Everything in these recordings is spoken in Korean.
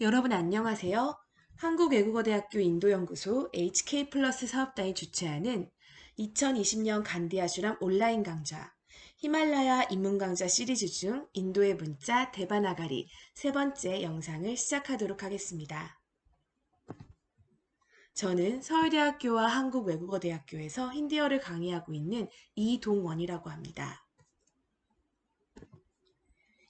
여러분 안녕하세요. 한국외국어대학교 인도연구소 HK 플러스 사업단이 주최하는 2020년 간디아슈람 온라인 강좌 히말라야 입문 강좌 시리즈 중 인도의 문자 대바나가리 세 번째 영상을 시작하도록 하겠습니다. 저는 서울대학교와 한국외국어대학교에서 힌디어를 강의하고 있는 이동원이라고 합니다.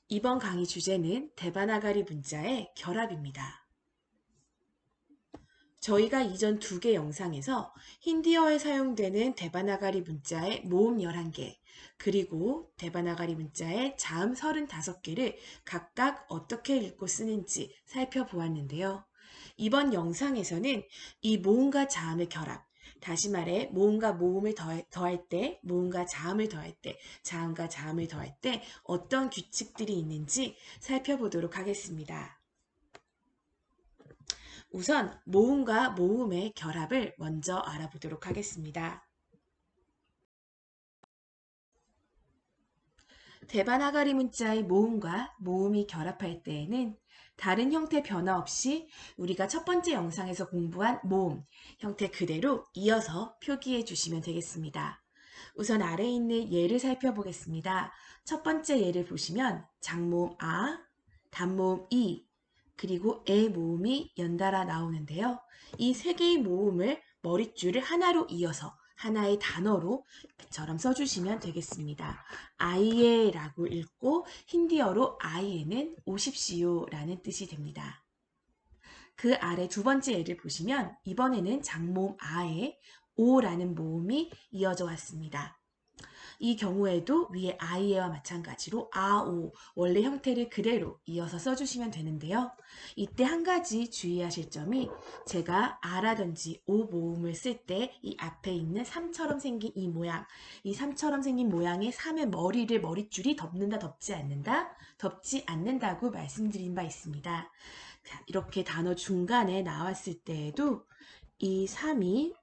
이번 강의 주제는 대바나가리 문자의 결합입니다. 저희가 이전 두 개 영상에서 힌디어에 사용되는 데바나가리 문자의 모음 11개, 그리고 데바나가리 문자의 자음 35개를 각각 어떻게 읽고 쓰는지 살펴보았는데요. 이번 영상에서는 이 모음과 자음의 결합, 다시 말해 모음과 모음을 더할 때, 모음과 자음을 더할 때, 자음과 자음을 더할 때 어떤 규칙들이 있는지 살펴보도록 하겠습니다. 우선 모음과 모음의 결합을 먼저 알아보도록 하겠습니다. 데바나가리 문자의 모음과 모음이 결합할 때에는 다른 형태 변화 없이 우리가 첫 번째 영상에서 공부한 모음 형태 그대로 이어서 표기해 주시면 되겠습니다. 우선 아래에 있는 예를 살펴보겠습니다. 첫 번째 예를 보시면 장모음 아, 단모음 이, 그리고 에 모음이 연달아 나오는데요. 이 세 개의 모음을 머릿줄을 하나로 이어서 하나의 단어로 처럼 써주시면 되겠습니다. 아이에라고 읽고 힌디어로 아이에는 오십시오 라는 뜻이 됩니다. 그 아래 두 번째 예를 보시면 이번에는 장모음 아에 오라는 모음이 이어져 왔습니다. 이 경우에도 위에 아이에와 마찬가지로 아오 원래 형태를 그대로 이어서 써주시면 되는데요. 이때 한 가지 주의하실 점이 제가 아라든지 오 모음을 쓸 때 이 앞에 있는 삼처럼 생긴 이 모양, 이 삼처럼 생긴 모양의 삼의 머리를 머릿줄이 덮는다 덮지 않는다 덮지 않는다고 말씀드린 바 있습니다. 자, 이렇게 단어 중간에 나왔을 때에도 이 3이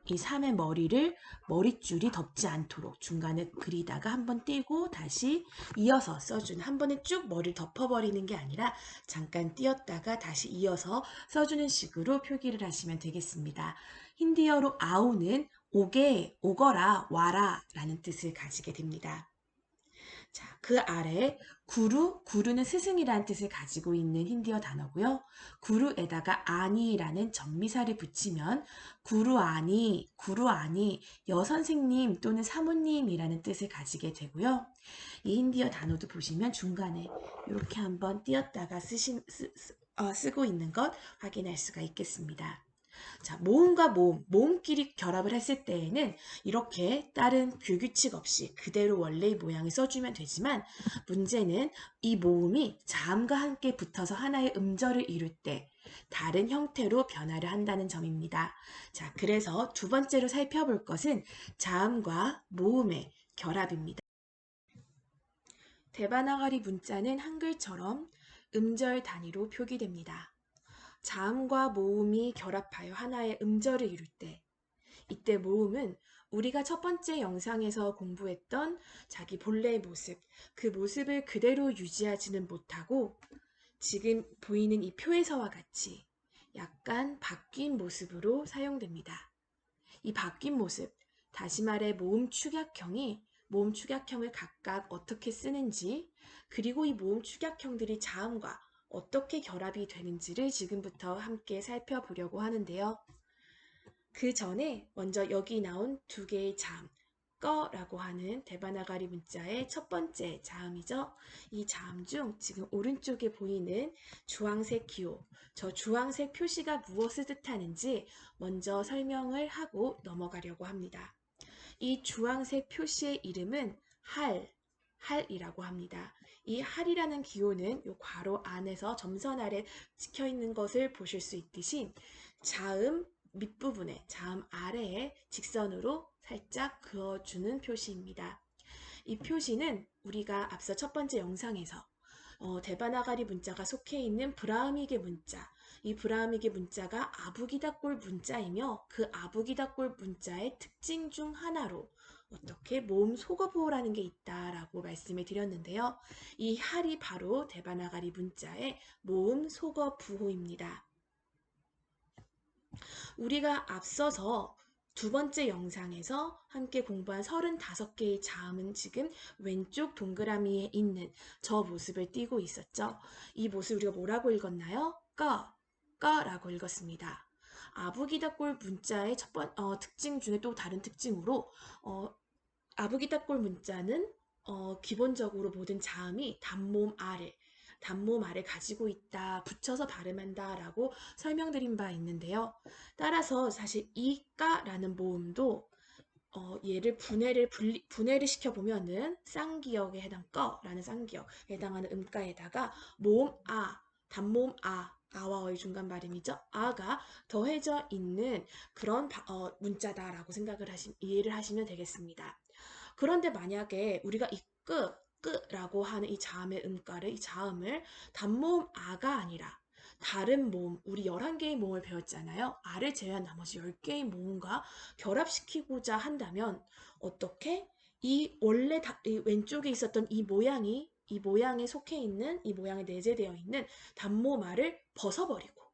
이 3의 머리를 머릿줄이 덮지 않도록 중간에 그리다가 한번 띄고 다시 이어서 써주는, 한 번에 쭉 머리를 덮어버리는 게 아니라 잠깐 띄었다가 다시 이어서 써주는 식으로 표기를 하시면 되겠습니다. 힌디어로 아우는 오게, 오거라, 와라 라는 뜻을 가지게 됩니다. 자, 그 아래 구루는 스승이라는 뜻을 가지고 있는 힌디어 단어고요. 구루에다가 아니라는 정미사를 붙이면 구루아니, 여선생님 또는 사모님이라는 뜻을 가지게 되고요. 이 힌디어 단어도 보시면 중간에 이렇게 한번 띄었다가 쓰고 있는 것 확인할 수가 있겠습니다. 자, 모음과 모음끼리 결합을 했을 때에는 이렇게 다른 규칙 없이 그대로 원래의 모양을 써주면 되지만 문제는 이 모음이 자음과 함께 붙어서 하나의 음절을 이룰 때 다른 형태로 변화를 한다는 점입니다. 자, 그래서 두 번째로 살펴볼 것은 자음과 모음의 결합입니다. 데바나가리 문자는 한글처럼 음절 단위로 표기됩니다. 자음과 모음이 결합하여 하나의 음절을 이룰 때, 이때 모음은 우리가 첫 번째 영상에서 공부했던 자기 본래의 모습, 그 모습을 그대로 유지하지는 못하고 지금 보이는 이 표에서와 같이 약간 바뀐 모습으로 사용됩니다. 이 바뀐 모습, 다시 말해 모음 축약형을 각각 어떻게 쓰는지, 그리고 이 모음 축약형들이 자음과 어떻게 결합이 되는지를 지금부터 함께 살펴보려고 하는데요. 그 전에 먼저 여기 나온 두 개의 자음, 꺼라고 하는 데바나가리 문자의 첫 번째 자음이죠. 이 자음 중 지금 오른쪽에 보이는 주황색 기호, 저 주황색 표시가 무엇을 뜻하는지 먼저 설명을 하고 넘어가려고 합니다. 이 주황색 표시의 이름은 할이라고 합니다. 이 할이라는 기호는 이 괄호 안에서 점선 아래 찍혀 있는 것을 보실 수 있듯이 자음 밑부분에, 자음 아래에 직선으로 살짝 그어주는 표시입니다. 이 표시는 우리가 앞서 첫 번째 영상에서 데바나가리 문자가 속해 있는 브라흐미게 문자, 이 브라흐미게 문자가 아부기다골 문자이며 그 아부기다골 문자의 특징 중 하나로 어떻게 모음 속어보호라는 게 있다라고 말씀을 드렸는데요. 이 할이 바로 대바나가리 문자의 모음 속어부호입니다. 우리가 앞서서 두 번째 영상에서 함께 공부한 35개의 자음은 지금 왼쪽 동그라미에 있는 저 모습을 띠고 있었죠. 이 모습 우리가 뭐라고 읽었나요? 꺼라고 읽었습니다. 아부기다골 문자의 특징 중에 또 다른 특징으로 아부기다골 문자는 기본적으로 모든 자음이 단모음 아를 가지고 있다, 붙여서 발음한다 라고 설명드린 바 있는데요. 따라서 사실 이까라는 모음도 얘를 분해를 시켜보면은 쌍기역에 해당 꺼라는 쌍기역에 해당하는 음가에다가 모음 단모음 아와 어의 중간 발음이죠. 아가 더해져 있는 그런 문자다라고 이해를 하시면 되겠습니다. 그런데 만약에 우리가 이 끄라고 하는 이 자음의 이 자음을 단모음 아가 아니라 다른 모음, 우리 11개의 모음을 배웠잖아요. 아를 제외한 나머지 10개의 모음과 결합시키고자 한다면 어떻게 이 왼쪽에 있었던 이 모양에 속해 있는, 이 모양에 내재되어 있는 단모음 아를 벗어버리고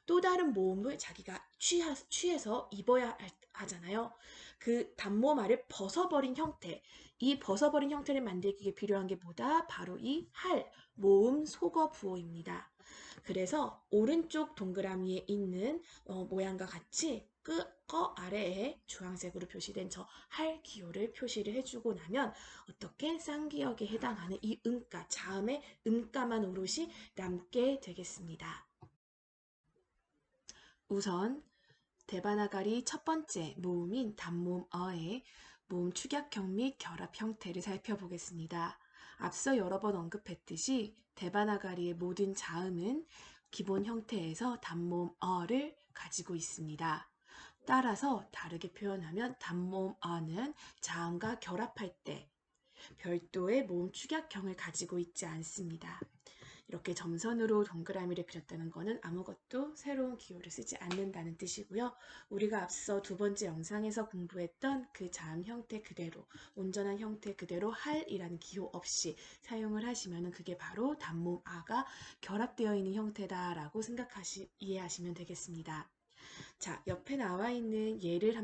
또 다른 모음을 자기가 취해서 입어야 하잖아요. 그 단모말을 벗어버린 형태, 이 벗어버린 형태를 만들기 위해 필요한 게 뭐다? 바로 이 모음 속어 부호입니다. 그래서 오른쪽 동그라미에 있는 모양과 같이 꺼 아래에 주황색으로 표시된 저 할 기호를 표시를 해주고 나면 어떻게 쌍기역에 해당하는 이 음가, 자음의 음가만 오롯이 남게 되겠습니다. 우선 대바나가리 첫 번째 모음인 단모음 어의 모음 축약형 및 결합 형태를 살펴보겠습니다. 앞서 여러 번 언급했듯이 대바나가리의 모든 자음은 기본 형태에서 단모음 어를 가지고 있습니다. 따라서 다르게 표현하면 단모음 어는 자음과 결합할 때 별도의 모음 축약형을 가지고 있지 않습니다. 이렇게 점선으로 동그라미를 그렸다는 것은 아무것도 새로운 기호를 쓰지 않는다는 뜻이고요. 우리가 앞서 두 번째 영상에서 공부했던 그 자음 형태 그대로, 온전한 형태 그대로 할이라는 기호 없이 사용을 하시면 그게 바로 단모음 아가 결합되어 있는 형태다라고 이해하시면 되겠습니다. 자, 옆에 나와 있는 예를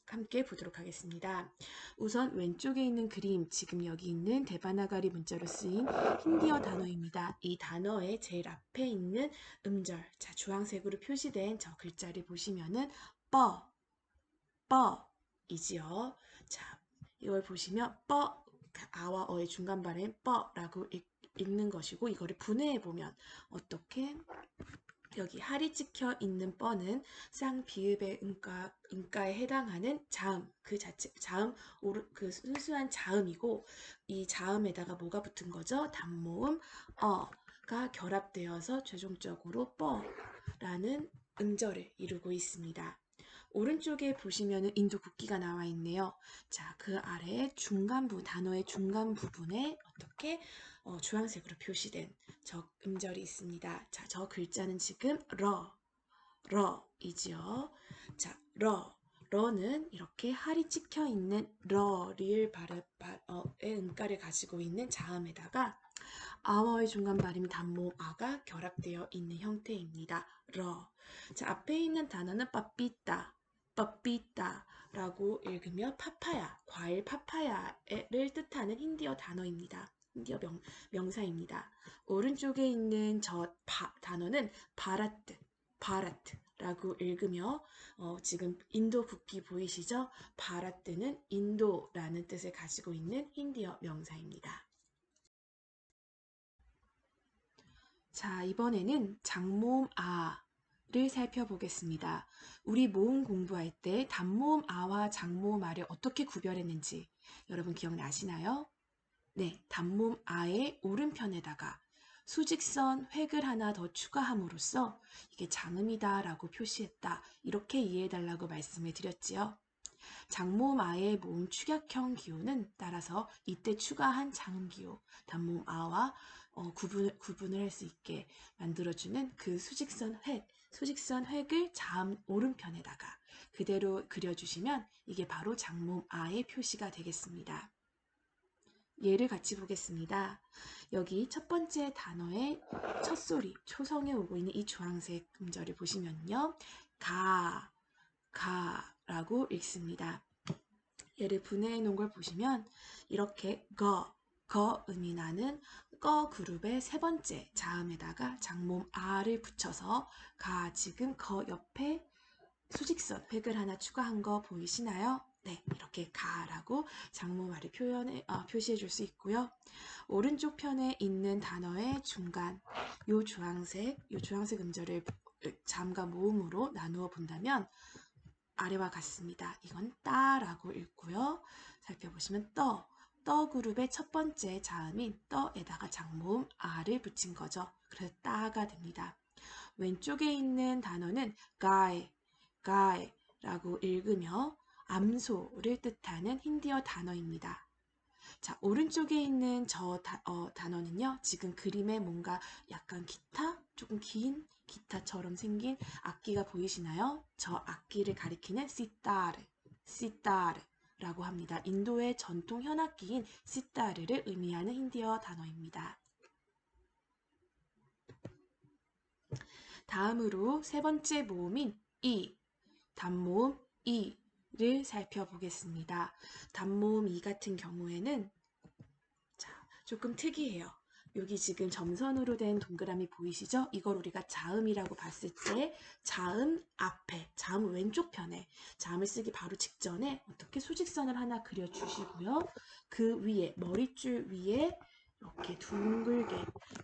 함께 보도록 하겠습니다. 우선 왼쪽에 있는 그림, 지금 여기 있는 대바나가리 문자로 쓰인 힌디어 단어입니다. 이 단어의 제일 앞에 있는 음절, 자, 주황색으로 표시된 저 글자를 보시면은 이지요. 자, 이걸 보시면 아와 어의 중간 발음 뻐라고 읽는 것이고 이거를 분해해 보면 어떻게 여기 할이 찍혀 있는 뻐는 쌍비읍의 음가에 해당하는 자음, 그 순수한 자음이고, 이 자음에다가 뭐가 붙은 거죠? 단모음, 어가 결합되어서 최종적으로 뻐라는 음절을 이루고 있습니다. 오른쪽에 보시면은 인도 국기가 나와 있네요. 자, 그 아래 단어의 중간 부분에 어떻게 주황색으로 표시된 저 음절이 있습니다. 자, 저 글자는 지금 러이지요. 자, 러는 이렇게 할이 찍혀 있는 리을 의 음가를 가지고 있는 자음에다가 아와의 중간 발음이 단모음 아가 결합되어 있는 형태입니다. 자, 앞에 있는 단어는 빠삐따라고 읽으며 과일 파파야를 뜻하는 힌디어 단어입니다. 힌디어 명사입니다. 오른쪽에 있는 단어는 바라트라고 읽으며 지금 인도 국기 보이시죠? 바라트는 인도라는 뜻을 가지고 있는 힌디어 명사입니다. 자, 이번에는 장모음 아를 살펴보겠습니다. 우리 모음 공부할 때 단모음 아와 장모음 아를 어떻게 구별했는지 여러분 기억나시나요? 네, 단모음 아의 오른편에다가 수직선 획을 하나 더 추가함으로써 이게 장음이다 라고 표시했다. 이렇게 이해해달라고 말씀을 드렸지요. 장모음 아의 모음 축약형 기호는 따라서 이때 추가한 장음 기호, 단모음 아와 구분을 할 수 있게 만들어주는 그 수직선 획을 자음 오른편에다가 그대로 그려주시면 이게 바로 장모음 아의 표시가 되겠습니다. 예를 같이 보겠습니다. 여기 첫 번째 단어의 첫 소리, 초성에 오고 있는 이 주황색 음절을 보시면요. 가라고 읽습니다. 얘를 분해해 놓은 걸 보시면 이렇게 거음이 나는 꺼 그룹의 세 번째 자음에다가 장모음 아를 붙여서 지금 거 옆에 수직선 획을 하나 추가한 거 보이시나요? 네, 이렇게 가라고 장모음 아를 표시해 줄 수 있고요. 오른쪽 편에 있는 단어의 중간 요 주황색 음절을 자음과 모음으로 나누어 본다면 아래와 같습니다. 이건 따라고 읽고요. 살펴보시면 떠 그룹의 첫 번째 자음인 떠에다가 장모음 아를 붙인 거죠. 그래서 따가 됩니다. 왼쪽에 있는 단어는 가에라고 읽으며 암소를 뜻하는 힌디어 단어입니다. 자, 오른쪽에 있는 단어는요. 지금 그림에 뭔가 약간 기타? 조금 긴 기타처럼 생긴 악기가 보이시나요? 저 악기를 가리키는 시타르라고 합니다. 인도의 전통 현악기인 시타르를 의미하는 힌디어 단어입니다. 다음으로 세 번째 모음인 단모음 이를 살펴보겠습니다. 단모음 이 같은 경우에는 조금 특이해요. 여기 지금 점선으로 된 동그라미 보이시죠? 이걸 우리가 자음이라고 봤을 때 자음 앞에, 자음 왼쪽 편에 자음을 쓰기 바로 직전에 어떻게 수직선을 하나 그려주시고요. 그 위에, 머릿줄 위에 이렇게 둥글게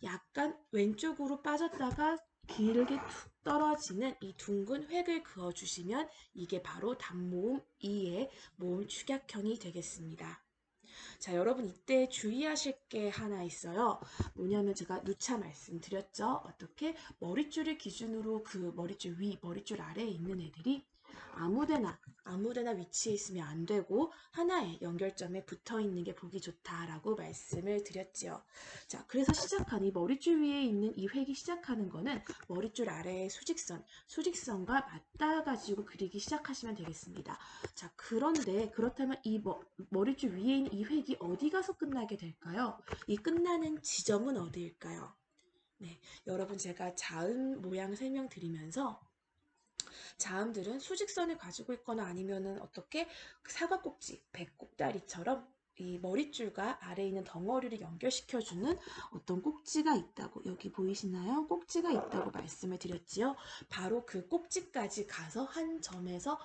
약간 왼쪽으로 빠졌다가 길게 툭 떨어지는 이 둥근 획을 그어주시면 이게 바로 단모음 이의 모음 축약형이 되겠습니다. 자, 여러분 이때 주의하실 게 하나 있어요. 뭐냐면 제가 누차 말씀드렸죠. 어떻게 머릿줄을 기준으로 그 머릿줄 위, 머릿줄 아래에 있는 애들이 아무데나 위치에 있으면 안 되고 하나의 연결점에 붙어 있는 게 보기 좋다라고 말씀을 드렸지요. 자, 그래서 시작한 이 머릿줄 위에 있는 이 획이 시작하는 거는 머릿줄 아래의 수직선과 맞닿아 가지고 그리기 시작하시면 되겠습니다. 자, 그런데 그렇다면 이 머릿줄 위에 있는 이 획이 어디 가서 끝나게 될까요? 이 끝나는 지점은 어디일까요? 네, 여러분 제가 자음 모양 설명드리면서 자음들은 수직선을 가지고 있거나 아니면은 어떻게 사과꼭지, 배꼽다리처럼 이 머릿줄과 아래에 있는 덩어리를 연결시켜주는 어떤 꼭지가 있다고 여기 보이시나요? 꼭지가 있다고 말씀을 드렸지요. 바로 그 꼭지까지 가서 한 점에서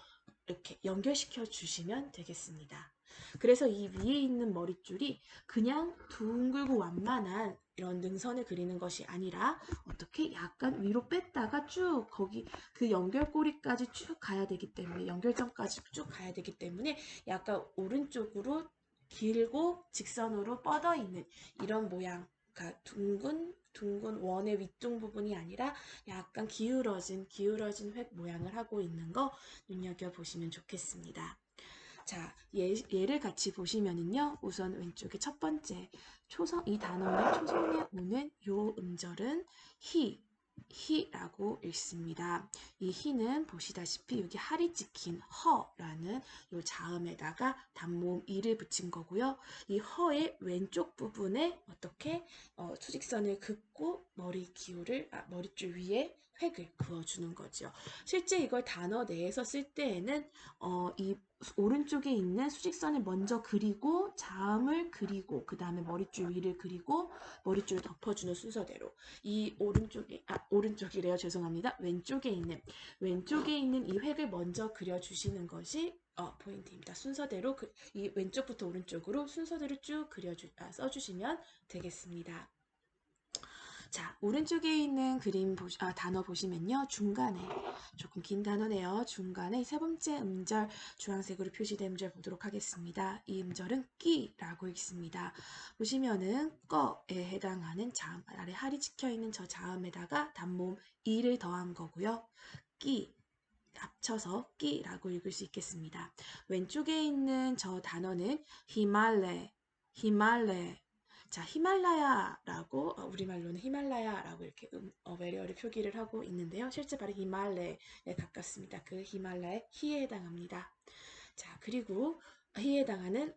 이렇게 연결시켜 주시면 되겠습니다. 그래서 이 위에 있는 머릿줄이 그냥 둥글고 완만한 이런 능선을 그리는 것이 아니라 어떻게 약간 위로 뺐다가 쭉 거기 그 연결고리까지 쭉 가야 되기 때문에 연결점까지 쭉 가야 되기 때문에 약간 오른쪽으로 길고 직선으로 뻗어 있는 이런 모양, 그러니까 둥근 원의 위쪽 부분이 아니라 약간 기울어진 획 모양을 하고 있는 거 눈여겨보시면 좋겠습니다. 자, 예를 같이 보시면은요. 우선 왼쪽에 첫 번째 이 단어의 초성에 오는 요 음절은 히라고 읽습니다. 이 히는 보시다시피 여기 할이 찍힌 허라는 요 자음에다가 단모음 이를 붙인 거고요. 이 허의 왼쪽 부분에 어떻게 수직선을 긋고 머릿줄 위에 획을 그어주는 거죠. 실제 이걸 단어 내에서 쓸 때에는 이 오른쪽에 있는 수직선을 먼저 그리고 자음을 그리고 그 다음에 머릿줄 위를 그리고 머릿줄을 덮어주는 순서대로 이 오른쪽이래요. 죄송합니다. 왼쪽에 있는 이 획을 먼저 그려주시는 것이 포인트입니다. 순서대로 이 왼쪽부터 오른쪽으로 순서대로 쭉 써주시면 되겠습니다. 자, 오른쪽에 있는 단어 보시면요. 중간에, 조금 긴 단어네요. 중간에 세 번째 음절, 주황색으로 표시된 음절 보도록 하겠습니다. 이 음절은 끼라고 읽습니다. 보시면은 꺼에 해당하는 자음, 아래 할이 찍혀있는 저 자음에다가 단모음 이를 더한 거고요. 끼. 합쳐서 끼라고 읽을 수 있겠습니다. 왼쪽에 있는 저 단어는 히말레. 자, 히말라야라고 우리말로는 히말라야라고 이렇게 외래어를 표기를 하고 있는데요. 실제 발음 히말레에 가깝습니다. 그 히말라의 히에 해당합니다. 자, 그리고 히에 해당하는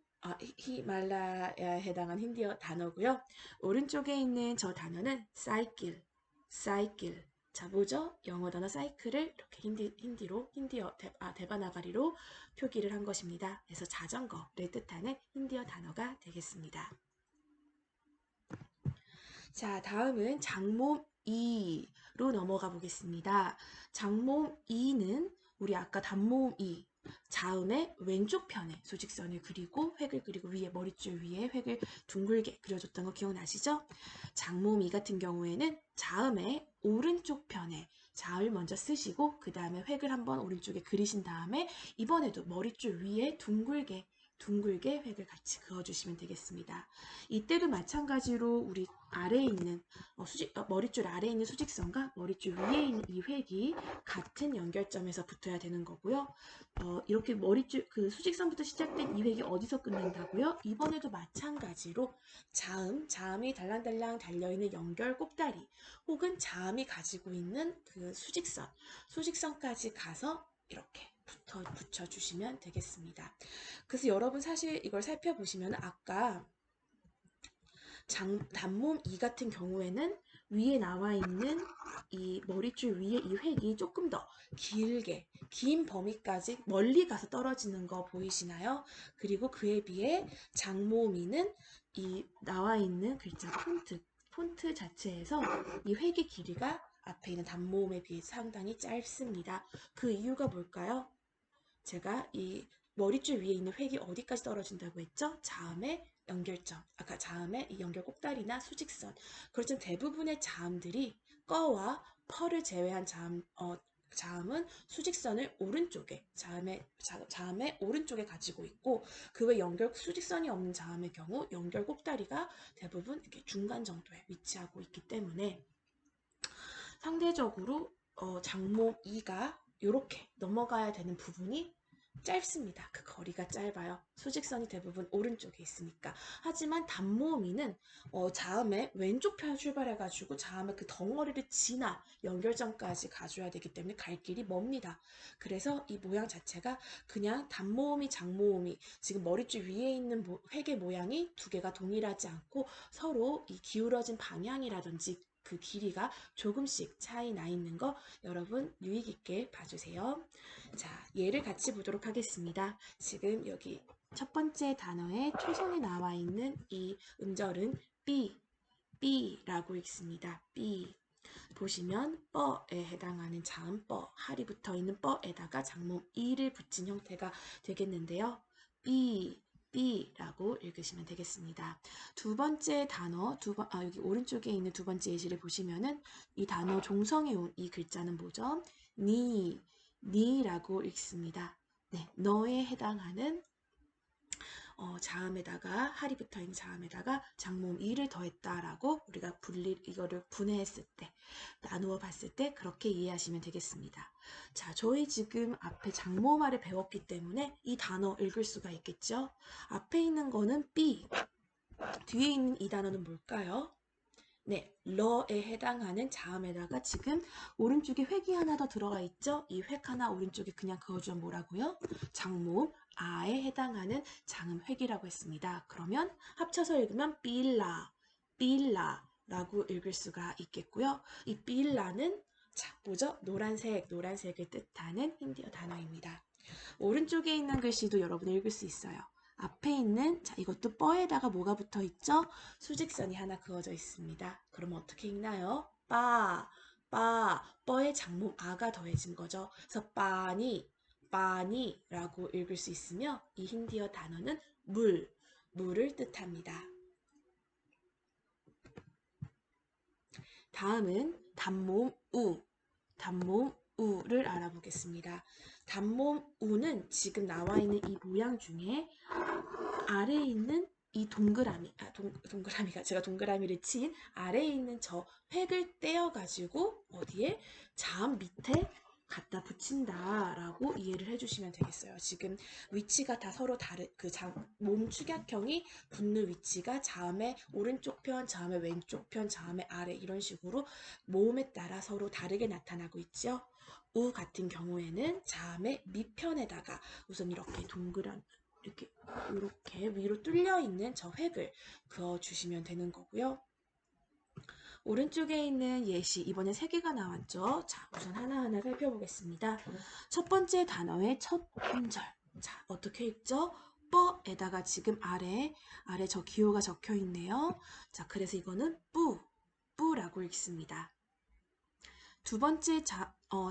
히말라야에 해당한 힌디어 단어고요. 오른쪽에 있는 저 단어는 사이클. 자, 뭐죠? 영어 단어 사이클을 이렇게 힌디어 대바나가리로 표기를 한 것입니다. 그래서 자전거를 뜻하는 힌디어 단어가 되겠습니다. 자, 다음은 장몸 2로 넘어가 보겠습니다. 장몸 2는 우리 아까 단모음 2, 자음의 왼쪽 편에 수직선을 그리고 획을 그리고 위에 머릿줄 위에 획을 둥글게 그려줬던 거 기억나시죠? 장모음 2 같은 경우에는 자음의 오른쪽 편에 자을 먼저 쓰시고 그 다음에 획을 한번 오른쪽에 그리신 다음에 이번에도 머릿줄 위에 둥글게 획을 같이 그어주시면 되겠습니다. 이때도 마찬가지로 우리 아래에 있는 머릿줄 아래에 있는 수직선과 머릿줄 위에 있는 이 획이 같은 연결점에서 붙어야 되는 거고요. 이렇게 머릿줄 그 수직선부터 시작된 이 획이 어디서 끝난다고요? 이번에도 마찬가지로 자음이 달랑달랑 달려있는 연결 꼭다리 혹은 자음이 가지고 있는 그 수직선까지 가서 이렇게 붙여주시면 되겠습니다. 그래서 여러분 사실 이걸 살펴보시면 아까 단몸 2 같은 경우에는 위에 나와 있는 이 머릿줄 위에 이 획이 조금 더 길게 긴 범위까지 멀리 가서 떨어지는 거 보이시나요? 그리고 그에 비해 장모음 2는 이 나와 있는 글자 폰트 자체에서 이 획의 길이가 앞에 있는 단모음에 비해 상당히 짧습니다. 그 이유가 뭘까요? 제가 이 머릿줄 위에 있는 획이 어디까지 떨어진다고 했죠? 자음의 연결점, 아까 자음의 이 연결 꼭다리나 수직선. 그렇지만 대부분의 자음들이 꺼와 퍼를 제외한 자음은 수직선을 오른쪽에 자음의 오른쪽에 가지고 있고 그 외 연결 수직선이 없는 자음의 경우 연결 꼭다리가 대부분 이렇게 중간 정도에 위치하고 있기 때문에 상대적으로 장모 2가 이렇게 넘어가야 되는 부분이 짧습니다. 그 거리가 짧아요. 수직선이 대부분 오른쪽에 있으니까. 하지만 단모음이는 자음의 왼쪽 편 출발해가지고 자음의 그 덩어리를 지나 연결점까지 가줘야 되기 때문에 갈 길이 멉니다. 그래서 이 모양 자체가 그냥 단모음이 장모음이 지금 머릿줄 위에 있는 획의 모양이 두 개가 동일하지 않고 서로 이 기울어진 방향이라든지 그 길이가 조금씩 차이 나 있는 거 여러분 유의 깊게 봐주세요. 자, 예를 같이 보도록 하겠습니다. 지금 여기 첫 번째 단어에 초성이 나와 있는 이 음절은 B라고 읽습니다. B. 보시면 뻐에 해당하는 자음 뻐, 할이 붙어 있는 뻐에다가 장모음 이를 붙인 형태가 되겠는데요. B라고 읽으시면 되겠습니다. 두 번째 단어, 여기 오른쪽에 있는 두 번째 예시를 보시면은 이 단어 종성에 온 이 글자는 뭐죠? 니라고 읽습니다. 네, 너에 해당하는 자음에다가 할이 붙어 있는 자음에다가 장모음 이를 더했다라고 우리가 이거를 분해했을 때 나누어 봤을 때 그렇게 이해하시면 되겠습니다. 자, 저희 지금 앞에 장모음화를 배웠기 때문에 이 단어 읽을 수가 있겠죠? 앞에 있는 거는 B, 뒤에 있는 이 단어는 뭘까요? 네, 러에 해당하는 자음에다가 지금 오른쪽에 획이 하나 더 들어가 있죠? 이 획 하나 오른쪽에 그냥 그어주면 뭐라고요? 장모음 아에 해당하는 장음 획이라고 했습니다. 그러면 합쳐서 읽으면 빌라라고 읽을 수가 있겠고요. 이 빌라는 자, 뭐죠? 노란색을 뜻하는 힌디어 단어입니다. 오른쪽에 있는 글씨도 여러분 읽을 수 있어요. 앞에 있는 자 이것도 뻐에다가 뭐가 붙어 있죠? 수직선이 하나 그어져 있습니다. 그럼 어떻게 읽나요? 뻐의 장모음 아가 더해진 거죠. 그래서 빠니라고 읽을 수 있으며 이 힌디어 단어는 물을 뜻합니다. 다음은 단모음 우를 알아보겠습니다. 단모음 우는 지금 나와 있는 이 모양 중에 아래에 있는 이 동그라미가 제가 동그라미를 친 아래에 있는 저 획을 떼어 가지고 어디에 자음 밑에 갖다 붙인다라고 이해를 해주시면 되겠어요. 지금 위치가 다 서로 다른 몸 축약형이 붙는 위치가 자음의 오른쪽 편, 자음의 왼쪽 편, 자음의 아래 이런 식으로 모음에 따라 서로 다르게 나타나고 있죠. 우 같은 경우에는 자음의 밑편에다가 우선 이렇게 동그란 이렇게 위로 뚫려 있는 저 획을 그어 주시면 되는 거고요. 오른쪽에 있는 예시, 이번에 3개가 나왔죠. 자, 우선 하나하나 살펴보겠습니다. 첫 번째 단어의 첫 음절. 자, 어떻게 읽죠? 뻐에다가 지금 아래 저 기호가 적혀 있네요. 자, 그래서 이거는 뿌라고 읽습니다. 두 번째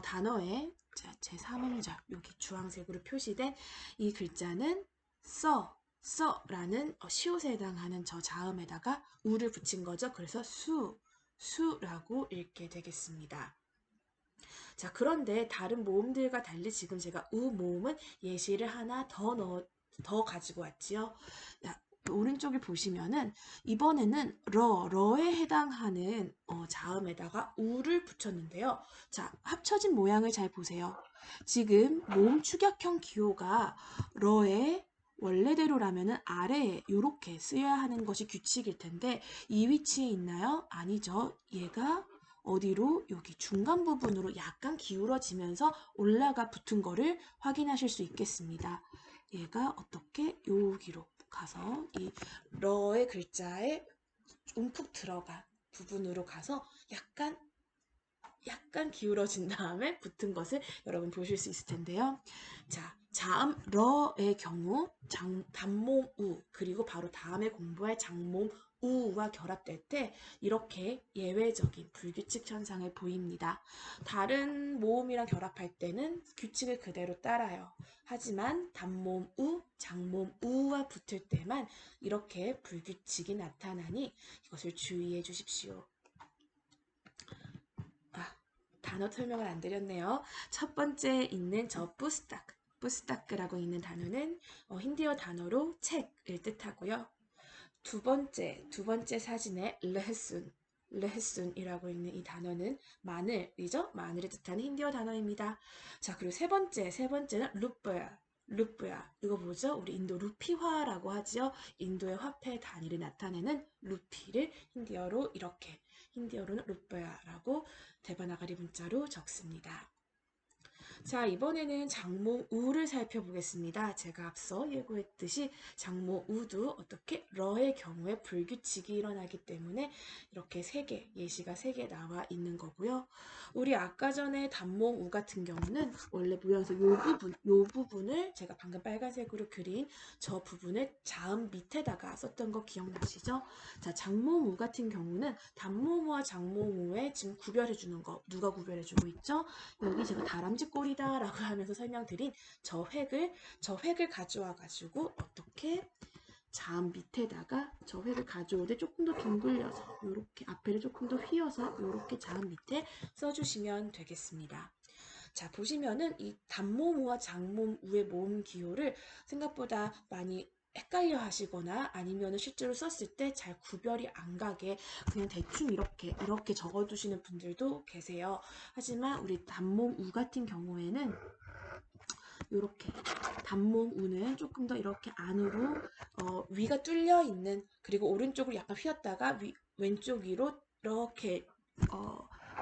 단어의 제3음절, 여기 주황색으로 표시된 이 글자는 써라는 시옷에 해당하는 저 자음에다가 우를 붙인 거죠. 그래서 수라고 읽게 되겠습니다. 자, 그런데 다른 모음들과 달리 지금 제가 우 모음은 예시를 하나 더 가지고 왔지요. 자, 오른쪽에 보시면은 이번에는 러에 해당하는 자음에다가 우를 붙였는데요. 자, 합쳐진 모양을 잘 보세요. 지금 모음 축약형 기호가 러의 원래대로라면은 아래에 이렇게 쓰여야 하는 것이 규칙일 텐데 이 위치에 있나요? 아니죠. 얘가 어디로? 여기 중간 부분으로 약간 기울어지면서 올라가 붙은 거를 확인하실 수 있겠습니다. 얘가 어떻게? 여기로 가서 이 러의 글자에 움푹 들어간 부분으로 가서 약간 기울어진 다음에 붙은 것을 여러분 보실 수 있을 텐데요. 자, 자음 러의 경우 단모음 우 그리고 바로 다음에 공부할 장모음 우와 결합될 때 이렇게 예외적인 불규칙 현상을 보입니다. 다른 모음이랑 결합할 때는 규칙을 그대로 따라요. 하지만 단모음 우, 장모음 우와 붙을 때만 이렇게 불규칙이 나타나니 이것을 주의해 주십시오. 단어 설명을 안 드렸네요. 첫 번째 있는 저 뿌스타크라고 있는 단어는 힌디어 단어로 책을 뜻하고요. 두 번째 사진의 레헤순이라고 있는 이 단어는 마늘이죠. 마늘을 뜻하는 힌디어 단어입니다. 자, 그리고 세 번째는 루프야. 이거 뭐죠? 우리 인도 루피화라고 하죠. 인도의 화폐 단위를 나타내는 루피를 힌디어로는 루프야라고 데바나가리 문자로 적습니다. 자, 이번에는 장모 우를 살펴보겠습니다. 제가 앞서 예고했듯이 장모 우도 어떻게 러의 경우에 불규칙이 일어나기 때문에 이렇게 예시가 3개 나와 있는 거고요. 우리 아까 전에 단모 우 같은 경우는 원래 모양에서 요 부분을 제가 방금 빨간색으로 그린 저 부분을 자음 밑에다가 썼던 거 기억나시죠? 자, 장모 우 같은 경우는 단모 우와 장모 우에 지금 구별해 주는 거 누가 구별해 주고 있죠? 여기 제가 다람쥐 꼴이다 라고 하면서 설명드린 저 획을 가져와 가지고 어떻게 자음 밑에다가 저 획을 가져오되 조금 더 둥글려서 이렇게 앞에를 조금 더 휘어서 이렇게 자음 밑에 써주시면 되겠습니다. 자, 보시면은 이 단모음과 장모음의 모음 기호를 생각보다 많이 헷갈려 하시거나 아니면 실제로 썼을 때 잘 구별이 안 가게 그냥 대충 이렇게 적어 두시는 분들도 계세요. 하지만 우리 단모음 우 같은 경우에는 이렇게 단모음 우는 조금 더 이렇게 안으로 위가 뚫려 있는 그리고 오른쪽으로 약간 휘었다가 왼쪽 위로 이렇게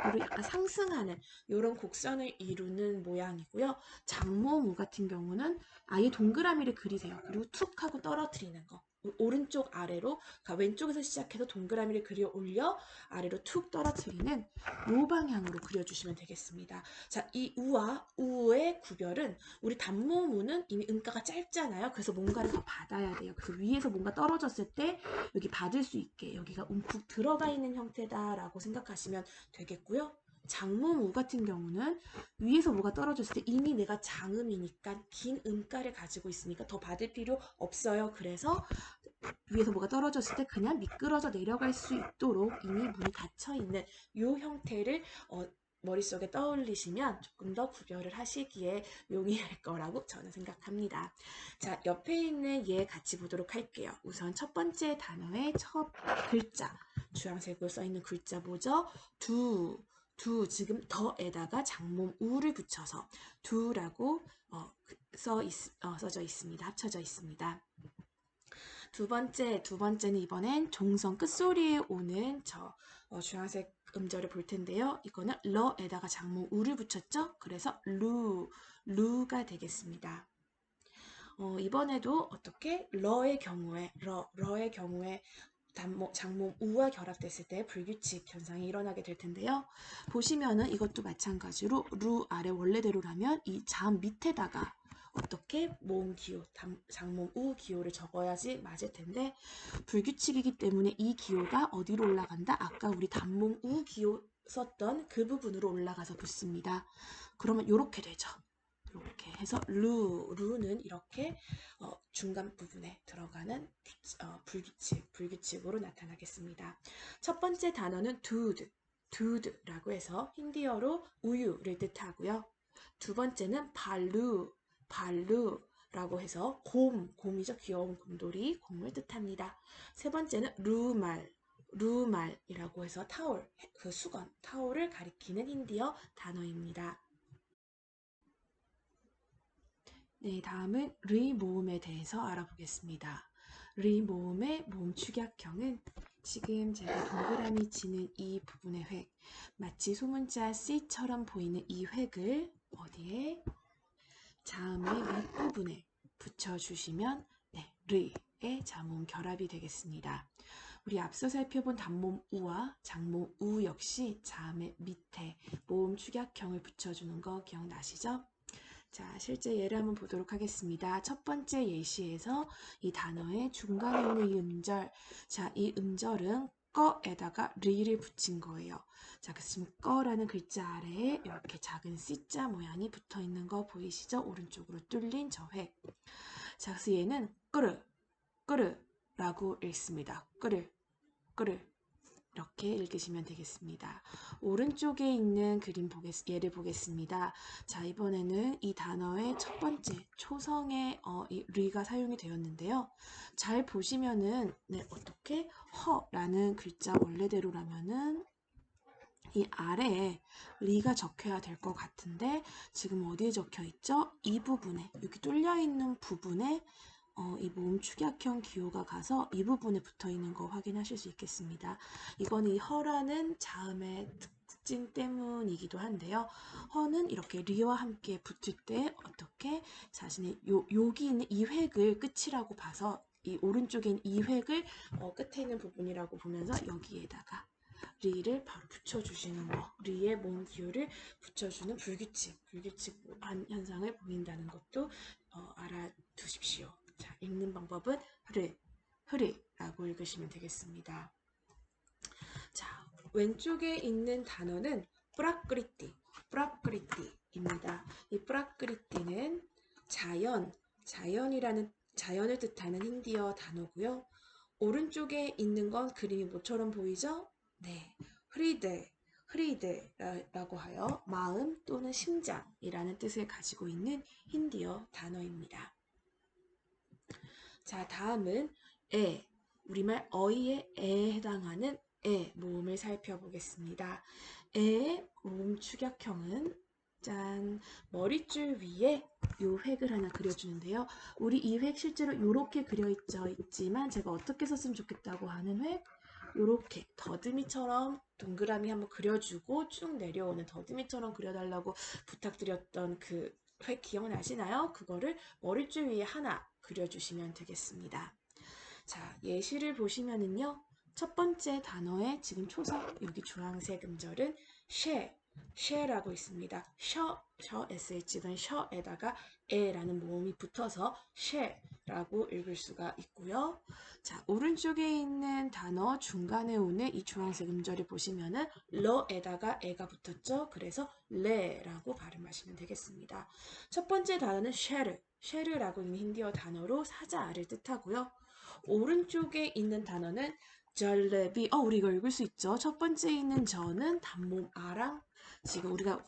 위로 약간 상승하는 이런 곡선을 이루는 모양이고요. 장모음 우 같은 경우는 아예 동그라미를 그리세요. 그리고 툭 하고 떨어뜨리는 거. 오른쪽 아래로 그러니까 왼쪽에서 시작해서 동그라미를 그려 올려 아래로 툭 떨어뜨리는 요 방향으로 그려주시면 되겠습니다. 자, 이 우와 우의 구별은 우리 단모음 우는 이미 음가가 짧잖아요. 그래서 뭔가를 더 받아야 돼요. 그래서 위에서 뭔가 떨어졌을 때 여기 받을 수 있게 여기가 움푹 들어가 있는 형태다라고 생각하시면 되겠고요. 장모음 우 같은 경우는 위에서 뭐가 떨어졌을 때 이미 내가 장음이니까 긴 음가를 가지고 있으니까 더 받을 필요 없어요. 그래서 위에서 뭐가 떨어졌을 때 그냥 미끄러져 내려갈 수 있도록 이미 문이 닫혀 있는 이 형태를 머릿속에 떠올리시면 조금 더 구별을 하시기에 용이할 거라고 저는 생각합니다. 자, 옆에 있는 얘 같이 보도록 할게요. 우선 첫 번째 단어의 첫 글자, 주황색으로 써있는 글자 뭐죠? 지금 더에다가 장모음 우를 붙여서 두라고 써져 있습니다. 합쳐져 있습니다. 두 번째는 이번엔 종성 끝소리에 오는 주황색 음절을 볼 텐데요. 이거는 러에다가 장모음 우를 붙였죠? 그래서 루가 되겠습니다. 이번에도 어떻게 러의 경우에 장모음 우와 결합됐을 때 불규칙 현상이 일어나게 될 텐데요. 보시면은 이것도 마찬가지로 루 아래 원래대로라면 이 자음 밑에다가 어떻게 모음 기호, 장모음 우 기호를 적어야지 맞을 텐데 불규칙이기 때문에 이 기호가 어디로 올라간다? 아까 우리 단모음 우 기호 썼던 그 부분으로 올라가서 붙습니다. 그러면 이렇게 되죠. 이렇게 해서 루는 이렇게 중간 부분에 들어가는 불규칙으로 나타나겠습니다. 첫 번째 단어는 dude라고 해서 힌디어로 우유를 뜻하고요. 두 번째는 발루라고 해서 곰이죠. 귀여운 곰돌이, 곰을 뜻합니다. 세 번째는 루말이라고 해서 타올, 그 수건, 타올을 가리키는 힌디어 단어입니다. 네, 다음은 리 모음에 대해서 알아보겠습니다. 리 모음의 모음 축약형은 지금 제가 동그라미 치는 이 부분의 획, 마치 소문자 C처럼 보이는 이 획을 어디에? 자음의 밑부분에 붙여주시면 네, 르의 자모음 결합이 되겠습니다. 우리 앞서 살펴본 단모음 우와 장모음 우 역시 자음의 밑에 모음 축약형을 붙여주는 거 기억나시죠? 자, 실제 예를 한번 보도록 하겠습니다. 첫 번째 예시에서 이 단어의 중간에 있는 이 음절, 자, 이 음절은 꺼에다가 리를 붙인 거예요. 자, 그래서 지금 꺼라는 글자 아래에 이렇게 작은 C자 모양이 붙어 있는 거 보이시죠? 오른쪽으로 뚫린 저 획. 자, 그래서 얘는 끄르라고 읽습니다. 끄르. 이렇게 읽으시면 되겠습니다. 오른쪽에 있는 예를 보겠습니다. 자, 이번에는 이 단어의 첫 번째 초성의 이 리가 사용이 되었는데요. 잘 보시면은 네, 어떻게 허라는 글자 원래대로라면은 이 아래에 리가 적혀야 될 것 같은데 지금 어디에 적혀 있죠? 이 부분에, 여기 뚫려 있는 부분에 이 모음 축약형 기호가 가서 이 부분에 붙어 있는 거 확인하실 수 있겠습니다. 이거는 이 허라는 자음의 특징 때문이기도 한데요. 허는 이렇게 리와 함께 붙을 때 어떻게 자신의 여기 있는 이 획을 끝이라고 봐서 이 오른쪽에 있는 이 획을 끝에 있는 부분이라고 보면서 여기에다가 리를 바로 붙여주시는 거, 리의 모음 기호를 붙여주는 불규칙한 현상을 보인다는 것도 알아두십시오. 자, 읽는 방법은 흐리라고 읽으시면 되겠습니다. 자, 왼쪽에 있는 단어는 프라크리티입니다. 이 프라크리티는 자연을 뜻하는 힌디어 단어고요. 오른쪽에 있는 건 그림이 뭐처럼 보이죠? 네, 흐리드라고 하여 마음 또는 심장이라는 뜻을 가지고 있는 힌디어 단어입니다. 자, 다음은 우리말 어이의 에에 해당하는 모음을 살펴보겠습니다. 에의 모음 축약형은 짠, 머릿줄 위에 요 획을 하나 그려주는데요. 우리 이 획 실제로 이렇게 있지만 제가 어떻게 썼으면 좋겠다고 하는 획, 요렇게 더듬이처럼 동그라미 한번 그려주고 쭉 내려오는 더듬이처럼 그려달라고 부탁드렸던 그 획 기억나시나요? 그거를 머릿줄 위에 하나 그려주시면 되겠습니다. 자, 예시를 보시면은요. 첫 번째 단어의 지금 초성, 여기 주황색 음절은 쉐라고 있습니다. SH 찍은 셔에다가 에라는 모음이 붙어서 쉐라고 읽을 수가 있고요. 자, 오른쪽에 있는 단어 중간에 오는 이 주황색 음절을 보시면은 러에다가 에가 붙었죠. 그래서 레라고 발음하시면 되겠습니다. 첫 번째 단어는 쉐르라고 있는 힌디어 단어로 사자를 뜻하고요. 오른쪽에 있는 단어는 절레비. 우리 이거 읽을 수 있죠. 첫 번째 있는 저는 단모음 아랑 지금 우리가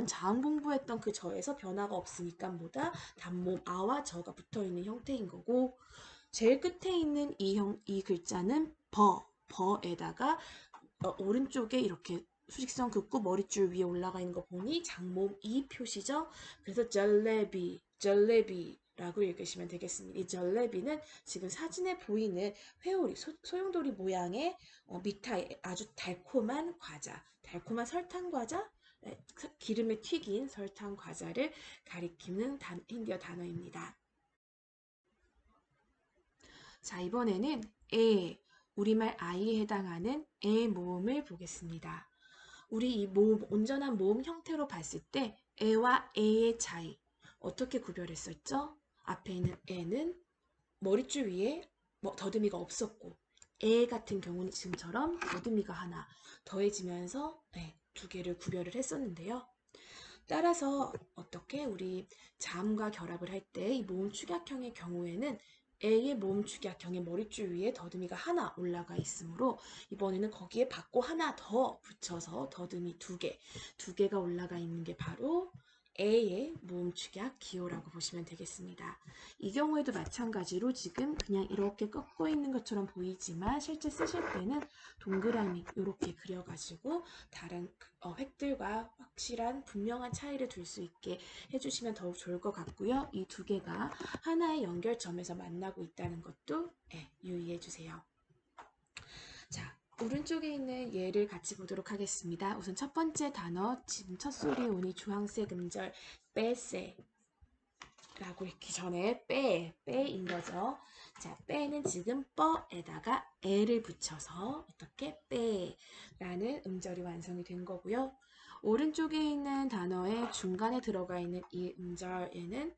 자음 공부했던 그 저에서 변화가 없으니까 뭐다? 단모음 아와 저가 붙어 있는 형태인 거고 제일 끝에 있는 이 글자는 버에다가 오른쪽에 이렇게 수직선 긋고 머릿줄 위에 올라가 있는 거 보니 장모음 이 표시죠. 그래서 절레비라고 읽으시면 되겠습니다. 이 절레비는 지금 사진에 보이는 회오리, 소용돌이 모양의 미타의 아주 달콤한 과자, 달콤한 설탕 과자, 기름에 튀긴 설탕 과자를 가리키는 힌디어 단어입니다. 자, 이번에는 우리말 아이에 해당하는 에 모음을 보겠습니다. 우리 이 모음, 온전한 모음 형태로 봤을 때 에와 에의 차이 어떻게 구별했었죠? 앞에 있는 에는 머릿줄 위에 더듬이가 없었고 에 같은 경우는 지금처럼 더듬이가 하나 더해지면서 두 개를 구별을 했었는데요. 따라서 어떻게 우리 자음과 결합을 할 때 이 모음 축약형의 경우에는 A의 모음 축약형의 머릿줄 위에 더듬이가 하나 올라가 있으므로 이번에는 거기에 받고 하나 더 붙여서 더듬이 두 개가 올라가 있는 게 바로 A의 모음 축약 기호라고 보시면 되겠습니다. 이 경우에도 마찬가지로 지금 그냥 이렇게 꺾고 있는 것처럼 보이지만 실제 쓰실 때는 동그라미 이렇게 그려가지고 다른 획들과 확실한 분명한 차이를 둘 수 있게 해주시면 더욱 좋을 것 같고요. 이 두 개가 하나의 연결점에서 만나고 있다는 것도 유의해 주세요. 자, 오른쪽에 있는 예를 같이 보도록 하겠습니다. 우선 첫 번째 단어, 지금 첫 소리에 오니 주황색 음절 빼세 라고 읽기 전에 빼인 거죠. 자, 빼는 지금 뻐에다가 에를 붙여서 어떻게 빼라는 음절이 완성이 된 거고요. 오른쪽에 있는 단어의 중간에 들어가 있는 이 음절에는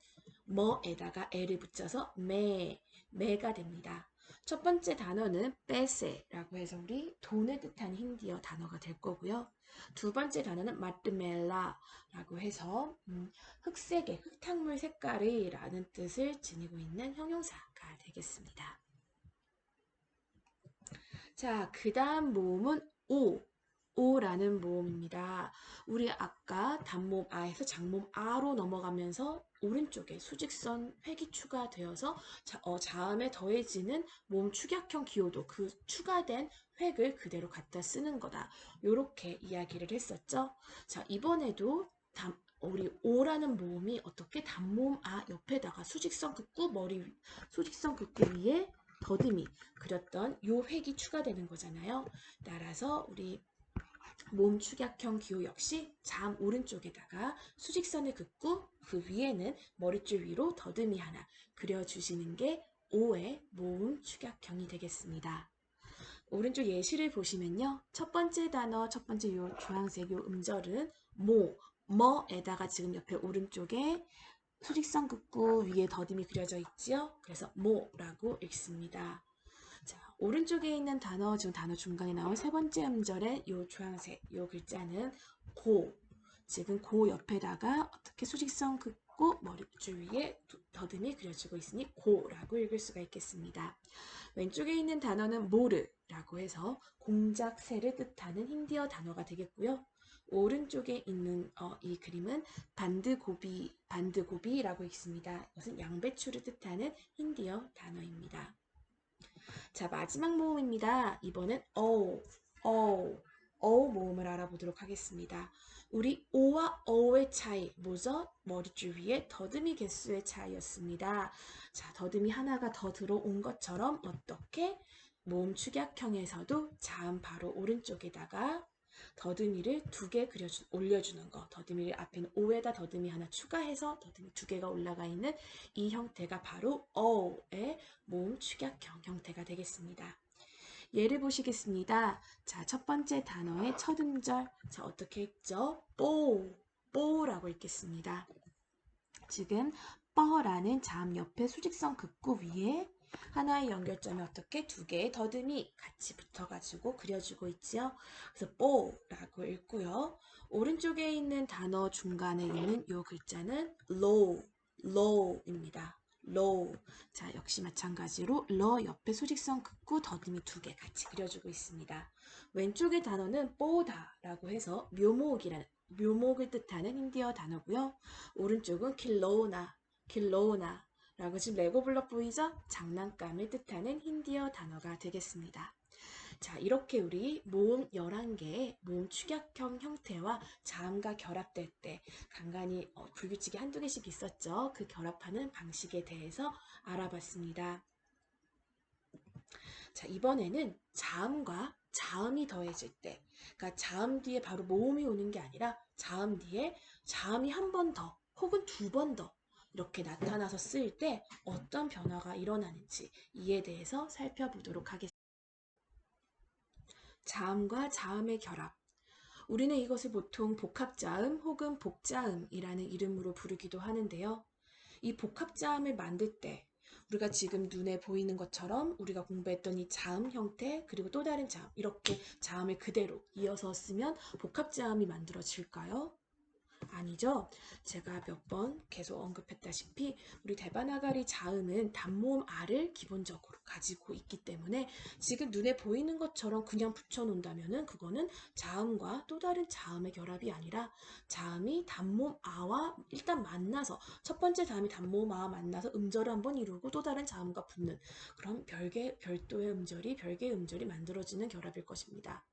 뭐에다가 에를 붙여서 매가 됩니다. 첫 번째 단어는 빼세라고 해서 우리 돈을 뜻하는 힌디어 단어가 될 거고요. 두 번째 단어는 마르멜라라고 해서 흑색의 흙탕물 색깔이라는 뜻을 지니고 있는 형용사가 되겠습니다. 자, 그 다음 모음은 오라는 모음입니다. 우리 아까 단모음 아에서 장모음 아로 넘어가면서 오른쪽에 수직선 획이 추가되어서 자음에 더해지는 모음 축약형 기호도 그 추가된 획을 그대로 갖다 쓰는 거다. 이렇게 이야기를 했었죠. 자, 이번에도 우리 오라는 모음이 어떻게 단모음 아 옆에다가 수직선 긋고 수직선 긋고 위에 더듬이 그렸던 요 획이 추가되는 거잖아요. 따라서 우리 모음 축약형 기호 역시 자음 오른쪽에다가 수직선을 긋고 그 위에는 머릿줄 위로 더듬이 하나 그려주시는 게 오의 모음 축약형이 되겠습니다. 오른쪽 예시를 보시면요. 첫 번째 단어, 첫 번째 요 주황색 요 음절은 뭐에다가 지금 옆에 오른쪽에 수직선 긋고 위에 더듬이 그려져 있지요. 그래서 모라고 읽습니다. 자, 오른쪽에 있는 단어, 지금 단어 중간에 나온 세 번째 음절의 요 주황색 요 글자는 고. 지금 고 옆에다가 어떻게 수직선 긋고 머릿줄 위에 더듬이 그려지고 있으니 고라고 읽을 수가 있겠습니다. 왼쪽에 있는 단어는 모르라고 해서 공작새를 뜻하는 힌디어 단어가 되겠고요. 오른쪽에 있는 이 그림은 반드고비라고 읽습니다. 이것은 양배추를 뜻하는 힌디어 단어입니다. 자, 마지막 모음입니다. 이번엔 모음을 알아보도록 하겠습니다. 우리 오와 어의 차이, 뭐죠? 머릿줄 위에 더듬이 개수의 차이였습니다. 자, 더듬이 하나가 더 들어온 것처럼 어떻게 모음 축약형에서도 자음 바로 오른쪽에다가 더듬이를 두 개 올려주는 거. 더듬이를 앞에는 오에다 더듬이 하나 추가해서 더듬이 두 개가 올라가 있는 이 형태가 바로 어의 모음 축약형 형태가 되겠습니다. 예를 보시겠습니다. 자, 첫 번째 단어의 첫 음절. 자, 어떻게 읽죠? 뽀라고 읽겠습니다. 지금 뻐라는 자음 옆에 수직선 긋고 위에 하나의 연결점에 어떻게 두 개의 더듬이 같이 붙어가지고 그려주고 있지요. 그래서 뽀라고 읽고요. 오른쪽에 있는 단어 중간에 있는 이 글자는 low입니다. low. 자, 역시 마찬가지로 러 옆에 수직선 긋고 더듬이 두 개 같이 그려주고 있습니다. 왼쪽의 단어는 뽀다라고 해서 묘목을 뜻하는 힌디어 단어고요. 오른쪽은 킬로우나라고 지금 레고 블럭 보이죠? 장난감을 뜻하는 힌디어 단어가 되겠습니다. 자, 이렇게 우리 모음 11개의 모음 축약형 형태와 자음과 결합될 때 간간히 불규칙이 한두 개씩 있었죠. 그 결합하는 방식에 대해서 알아봤습니다. 자, 이번에는 자음과 자음이 더해질 때, 그러니까 자음 뒤에 바로 모음이 오는 게 아니라 자음 뒤에 자음이 한 번 더 혹은 두 번 더 이렇게 나타나서 쓸 때 어떤 변화가 일어나는지 이에 대해서 살펴보도록 하겠습니다. 자음과 자음의 결합. 우리는 이것을 보통 복합자음 혹은 복자음이라는 이름으로 부르기도 하는데요. 이 복합자음을 만들 때 우리가 지금 눈에 보이는 것처럼 우리가 공부했던 이 자음 형태 그리고 또 다른 자음 이렇게 자음을 그대로 이어서 쓰면 복합자음이 만들어질까요? 아니죠. 제가 몇 번 계속 언급했다시피 우리 대바나가리 자음은 단모음 R을 기본적으로 가지고 있기 때문에 지금 눈에 보이는 것처럼 그냥 붙여놓는다면 그거는 자음과 또 다른 자음의 결합이 아니라 자음이 단모음 A와 일단 만나서 첫 번째 자음이 단모음 A와 만나서 음절을 한번 이루고 또 다른 자음과 붙는 그런 별도의 음절이 별개의 음절이 만들어지는 결합일 것입니다.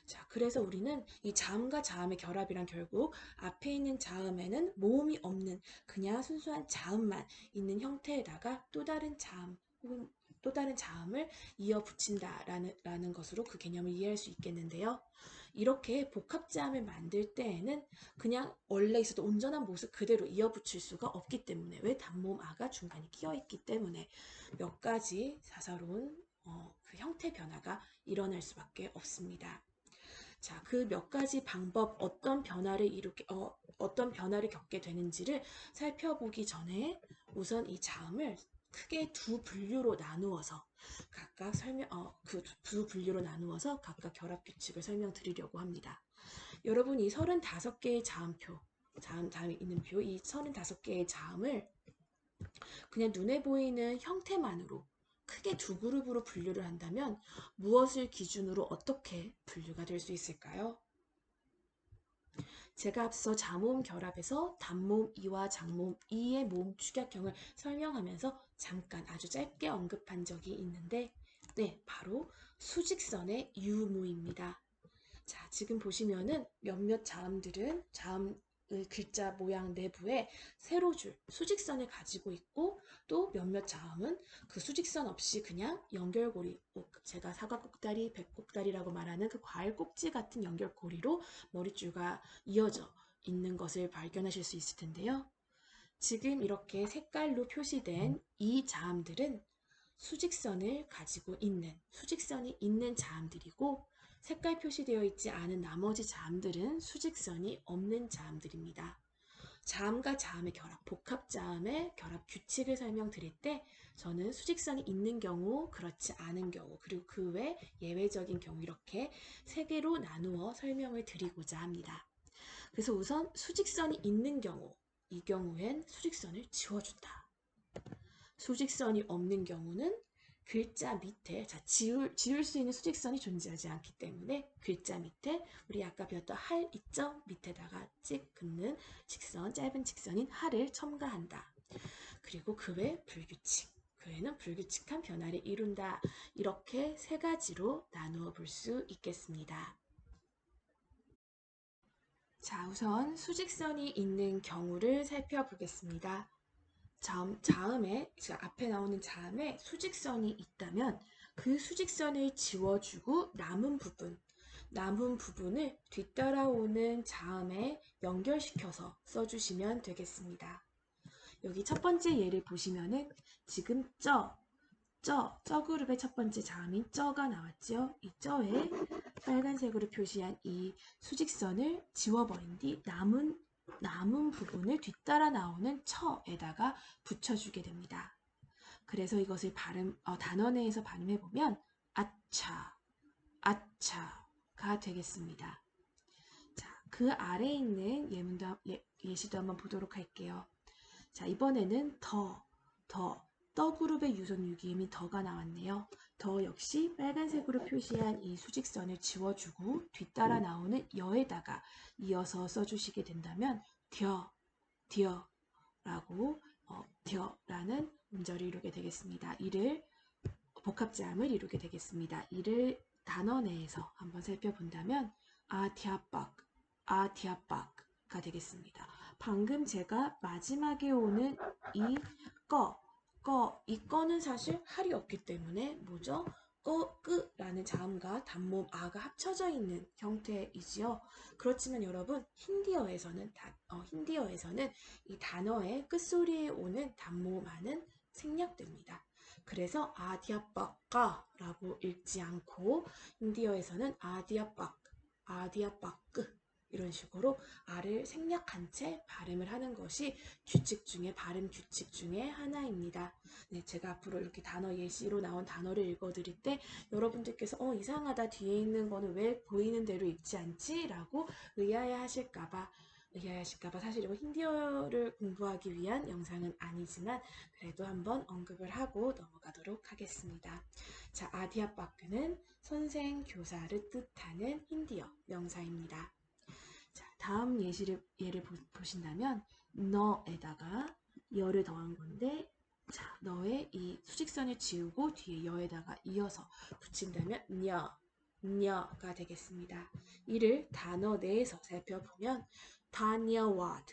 자, 그래서 우리는 이 자음과 자음의 결합이란 결국 앞에 있는 자음에는 모음이 없는 그냥 순수한 자음만 있는 형태에다가 또 다른 자음 혹은 또 다른 자음을 이어 붙인다라는 것으로 그 개념을 이해할 수 있겠는데요. 이렇게 복합자음을 만들 때에는 그냥 원래 있었던 온전한 모습 그대로 이어 붙일 수가 없기 때문에 왜 단모음 아가 중간에 끼어 있기 때문에 몇 가지 사사로운 그 형태 변화가 일어날 수밖에 없습니다. 자, 그 몇 가지 방법, 어떤 변화를 겪게 되는지를 살펴보기 전에 우선 이 자음을 크게 두 분류로 나누어서 두 분류로 나누어서 각각 결합 규칙을 설명드리려고 합니다. 여러분, 이 35개의 자음이 있는 표, 이 35개의 자음을 그냥 눈에 보이는 형태만으로 크게 두 그룹으로 분류를 한다면 무엇을 기준으로 어떻게 분류가 될 수 있을까요? 제가 앞서 자모음 결합에서 단모음 이와 장모음 이의 모음 축약형을 설명하면서 잠깐 아주 짧게 언급한 적이 있는데 네, 바로 수직선의 유무입니다. 자, 지금 보시면은 몇몇 자음들은 자음 글자 모양 내부에 세로줄, 수직선을 가지고 있고 또 몇몇 자음은 그 수직선 없이 그냥 연결고리, 제가 사과꼭다리, 백꼭다리라고 말하는 그 과일 꼭지 같은 연결고리로 머릿줄과 이어져 있는 것을 발견하실 수 있을 텐데요. 지금 이렇게 색깔로 표시된 이 자음들은 수직선이 있는 자음들이고 색깔 표시되어 있지 않은 나머지 자음들은 수직선이 없는 자음들입니다. 자음과 자음의 결합, 복합자음의 결합 규칙을 설명드릴 때 저는 수직선이 있는 경우, 그렇지 않은 경우, 그리고 그 외 예외적인 경우 이렇게 세 개로 나누어 설명을 드리고자 합니다. 그래서 우선 수직선이 있는 경우, 이 경우엔 수직선을 지워준다. 수직선이 없는 경우는 글자 밑에 지울 수 있는 수직선이 존재하지 않기 때문에 글자 밑에 우리 아까 배웠던 할 있죠? 밑에다가 찍 긋는 직선, 짧은 직선인 할을 첨가한다. 그리고 그 외 불규칙, 그 외에는 불규칙한 변화를 이룬다. 이렇게 세 가지로 나누어 볼 수 있겠습니다. 자, 우선 수직선이 있는 경우를 살펴보겠습니다. 앞에 나오는 자음에 수직선이 있다면 그 수직선을 지워주고 남은 부분을 뒤따라오는 자음에 연결시켜서 써주시면 되겠습니다. 여기 첫 번째 예를 보시면은 지금 쩌 그룹의 첫 번째 자음인 쩌가 나왔죠. 이 쩌에 빨간색으로 표시한 이 수직선을 지워버린 뒤 남은 부분을 뒤따라 나오는 처에다가 붙여주게 됩니다. 그래서 이것을 단어 내에서 발음해보면 아차가 되겠습니다. 자, 그 아래에 있는 예시도 한번 보도록 할게요. 자, 이번에는 더 그룹의 유선 유기음이 더가 나왔네요. 더 역시 빨간색으로 표시한 이 수직선을 지워주고 뒤따라 나오는 여에다가 이어서 써주시게 된다면 뎌라고 뎌라는 음절을 이루게 되겠습니다. 복합자음을 이루게 되겠습니다. 이를 단어 내에서 한번 살펴본다면 아디아박, 아디아박가 되겠습니다. 방금 제가 마지막에 오는 이 이 꺼는 사실 할이 없기 때문에 뭐죠? 끄라는 자음과 단모음 아가 합쳐져 있는 형태이지요. 그렇지만 여러분 힌디어에서는 이 단어의 끝소리에 오는 단모음 아는 생략됩니다. 그래서 아디아빠까라고 읽지 않고 힌디어에서는 아디아빠크 이런 식으로 아를 생략한 채 발음을 하는 것이 발음 규칙 중에 하나입니다. 네, 제가 앞으로 이렇게 단어 예시로 나온 단어를 읽어드릴 때 여러분들께서 이상하다 뒤에 있는 거는 왜 보이는 대로 읽지 않지? 라고 의아해하실까봐 사실 이거 힌디어를 공부하기 위한 영상은 아니지만 그래도 한번 언급을 하고 넘어가도록 하겠습니다. 자, 아디아바크는 선생, 교사를 뜻하는 힌디어 명사입니다. 자, 다음 예를 보신다면 너에다가 여를 더한 건데 자, 너의 이 수직선을 지우고 뒤에 여에다가 이어서 붙인다면 녀가 되겠습니다. 이를 단어 내에서 살펴보면 다녀와드,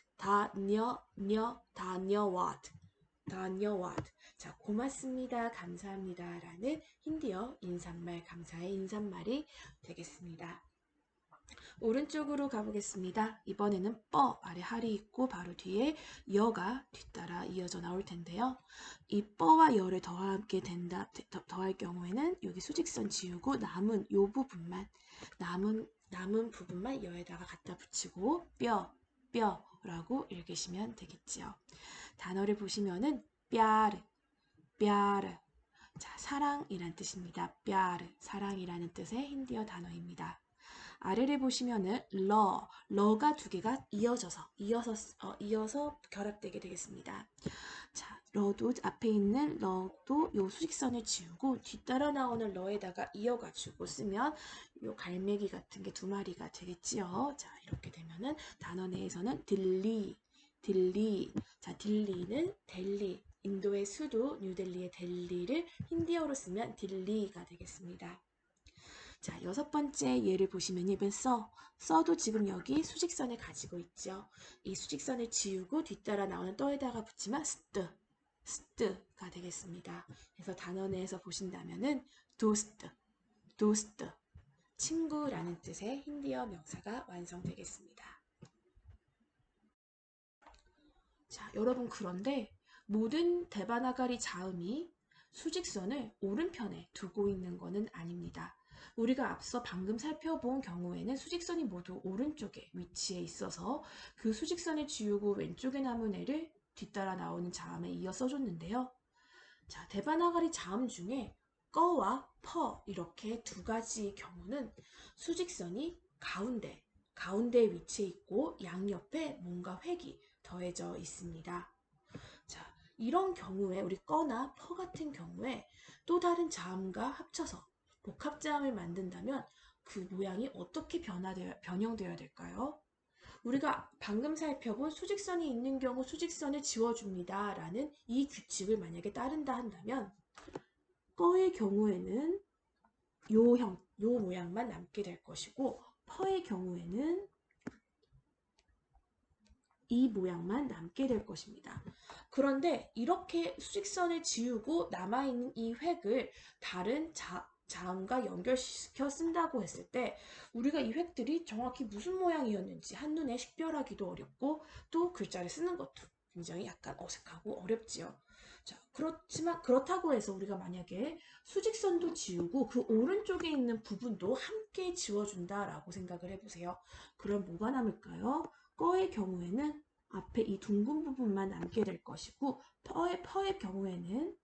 다녀와드. 자, 고맙습니다, 감사합니다 라는 힌디어 인사말, 감사의 인사말이 되겠습니다. 오른쪽으로 가보겠습니다. 이번에는 뻐 아래 할이 있고 바로 뒤에 여가 뒤따라 이어져 나올 텐데요. 이 뻐와 여를 더할 경우에는 여기 수직선 지우고 남은 부분만 여에다가 갖다 붙이고 뼈라고 읽으시면 되겠지요. 단어를 보시면은 뼈르 자, 사랑이란 뜻입니다. 뼈르 사랑이라는 뜻의 힌디어 단어입니다. 아래를 보시면은 러가 두 개가 이어서 결합되게 되겠습니다. 자, 러도 앞에 있는 러도 요 수직선을 지우고 뒤따라 나오는 러에다가 이어가지고 쓰면 요 갈매기 같은 게 두 마리가 되겠지요. 자, 이렇게 되면은 단어 내에서는 딜리. 자, 딜리는 델리. 인도의 수도 뉴델리의 델리를 힌디어로 쓰면 딜리가 되겠습니다. 자, 6번째 예를 보시면 이번 써도 지금 여기 수직선을 가지고 있죠. 이 수직선을 지우고 뒤따라 나오는 떠에다가 붙이면 스트가 되겠습니다. 그래서 단어 내에서 보신다면은 도스트, 친구라는 뜻의 힌디어 명사가 완성되겠습니다. 자, 여러분 그런데 모든 데바나가리 자음이 수직선을 오른편에 두고 있는 것은 아닙니다. 우리가 앞서 방금 살펴본 경우에는 수직선이 모두 오른쪽에 위치해 있어서 그 수직선을 지우고 왼쪽에 남은 애를 뒤따라 나오는 자음에 이어 써줬는데요. 자, 데바나가리 자음 중에 꺼와 퍼 이렇게 두 가지 경우는 수직선이 가운데에 위치해 있고 양옆에 뭔가 획이 더해져 있습니다. 자, 이런 경우에 우리 꺼나 퍼 같은 경우에 또 다른 자음과 합쳐서 복합자음을 만든다면 그 모양이 어떻게 변형되어야 될까요? 우리가 방금 살펴본 수직선이 있는 경우 수직선을 지워줍니다 라는 이 규칙을 만약에 따른다 한다면 꺼의 경우에는 요 모양만 남게 될 것이고 퍼의 경우에는 이 모양만 남게 될 것입니다. 그런데 이렇게 수직선을 지우고 남아있는 이 획을 다른 자음과 연결시켜 쓴다고 했을 때 우리가 이 획들이 정확히 무슨 모양이었는지 한눈에 식별하기도 어렵고 또 글자를 쓰는 것도 굉장히 약간 어색하고 어렵지요. 자, 그렇다고 해서 우리가 만약에 수직선도 지우고 그 오른쪽에 있는 부분도 함께 지워준다라고 생각을 해보세요. 그럼 뭐가 남을까요? 꺼의 경우에는 앞에 이 둥근 부분만 남게 될 것이고 퍼의 경우에는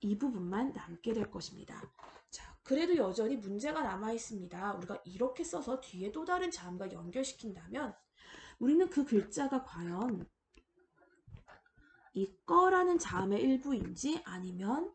이 부분만 남게 될 것입니다. 자, 그래도 여전히 문제가 남아 있습니다. 우리가 이렇게 써서 뒤에 또 다른 자음과 연결시킨다면 우리는 그 글자가 과연 이 꺼라는 자음의 일부인지 아니면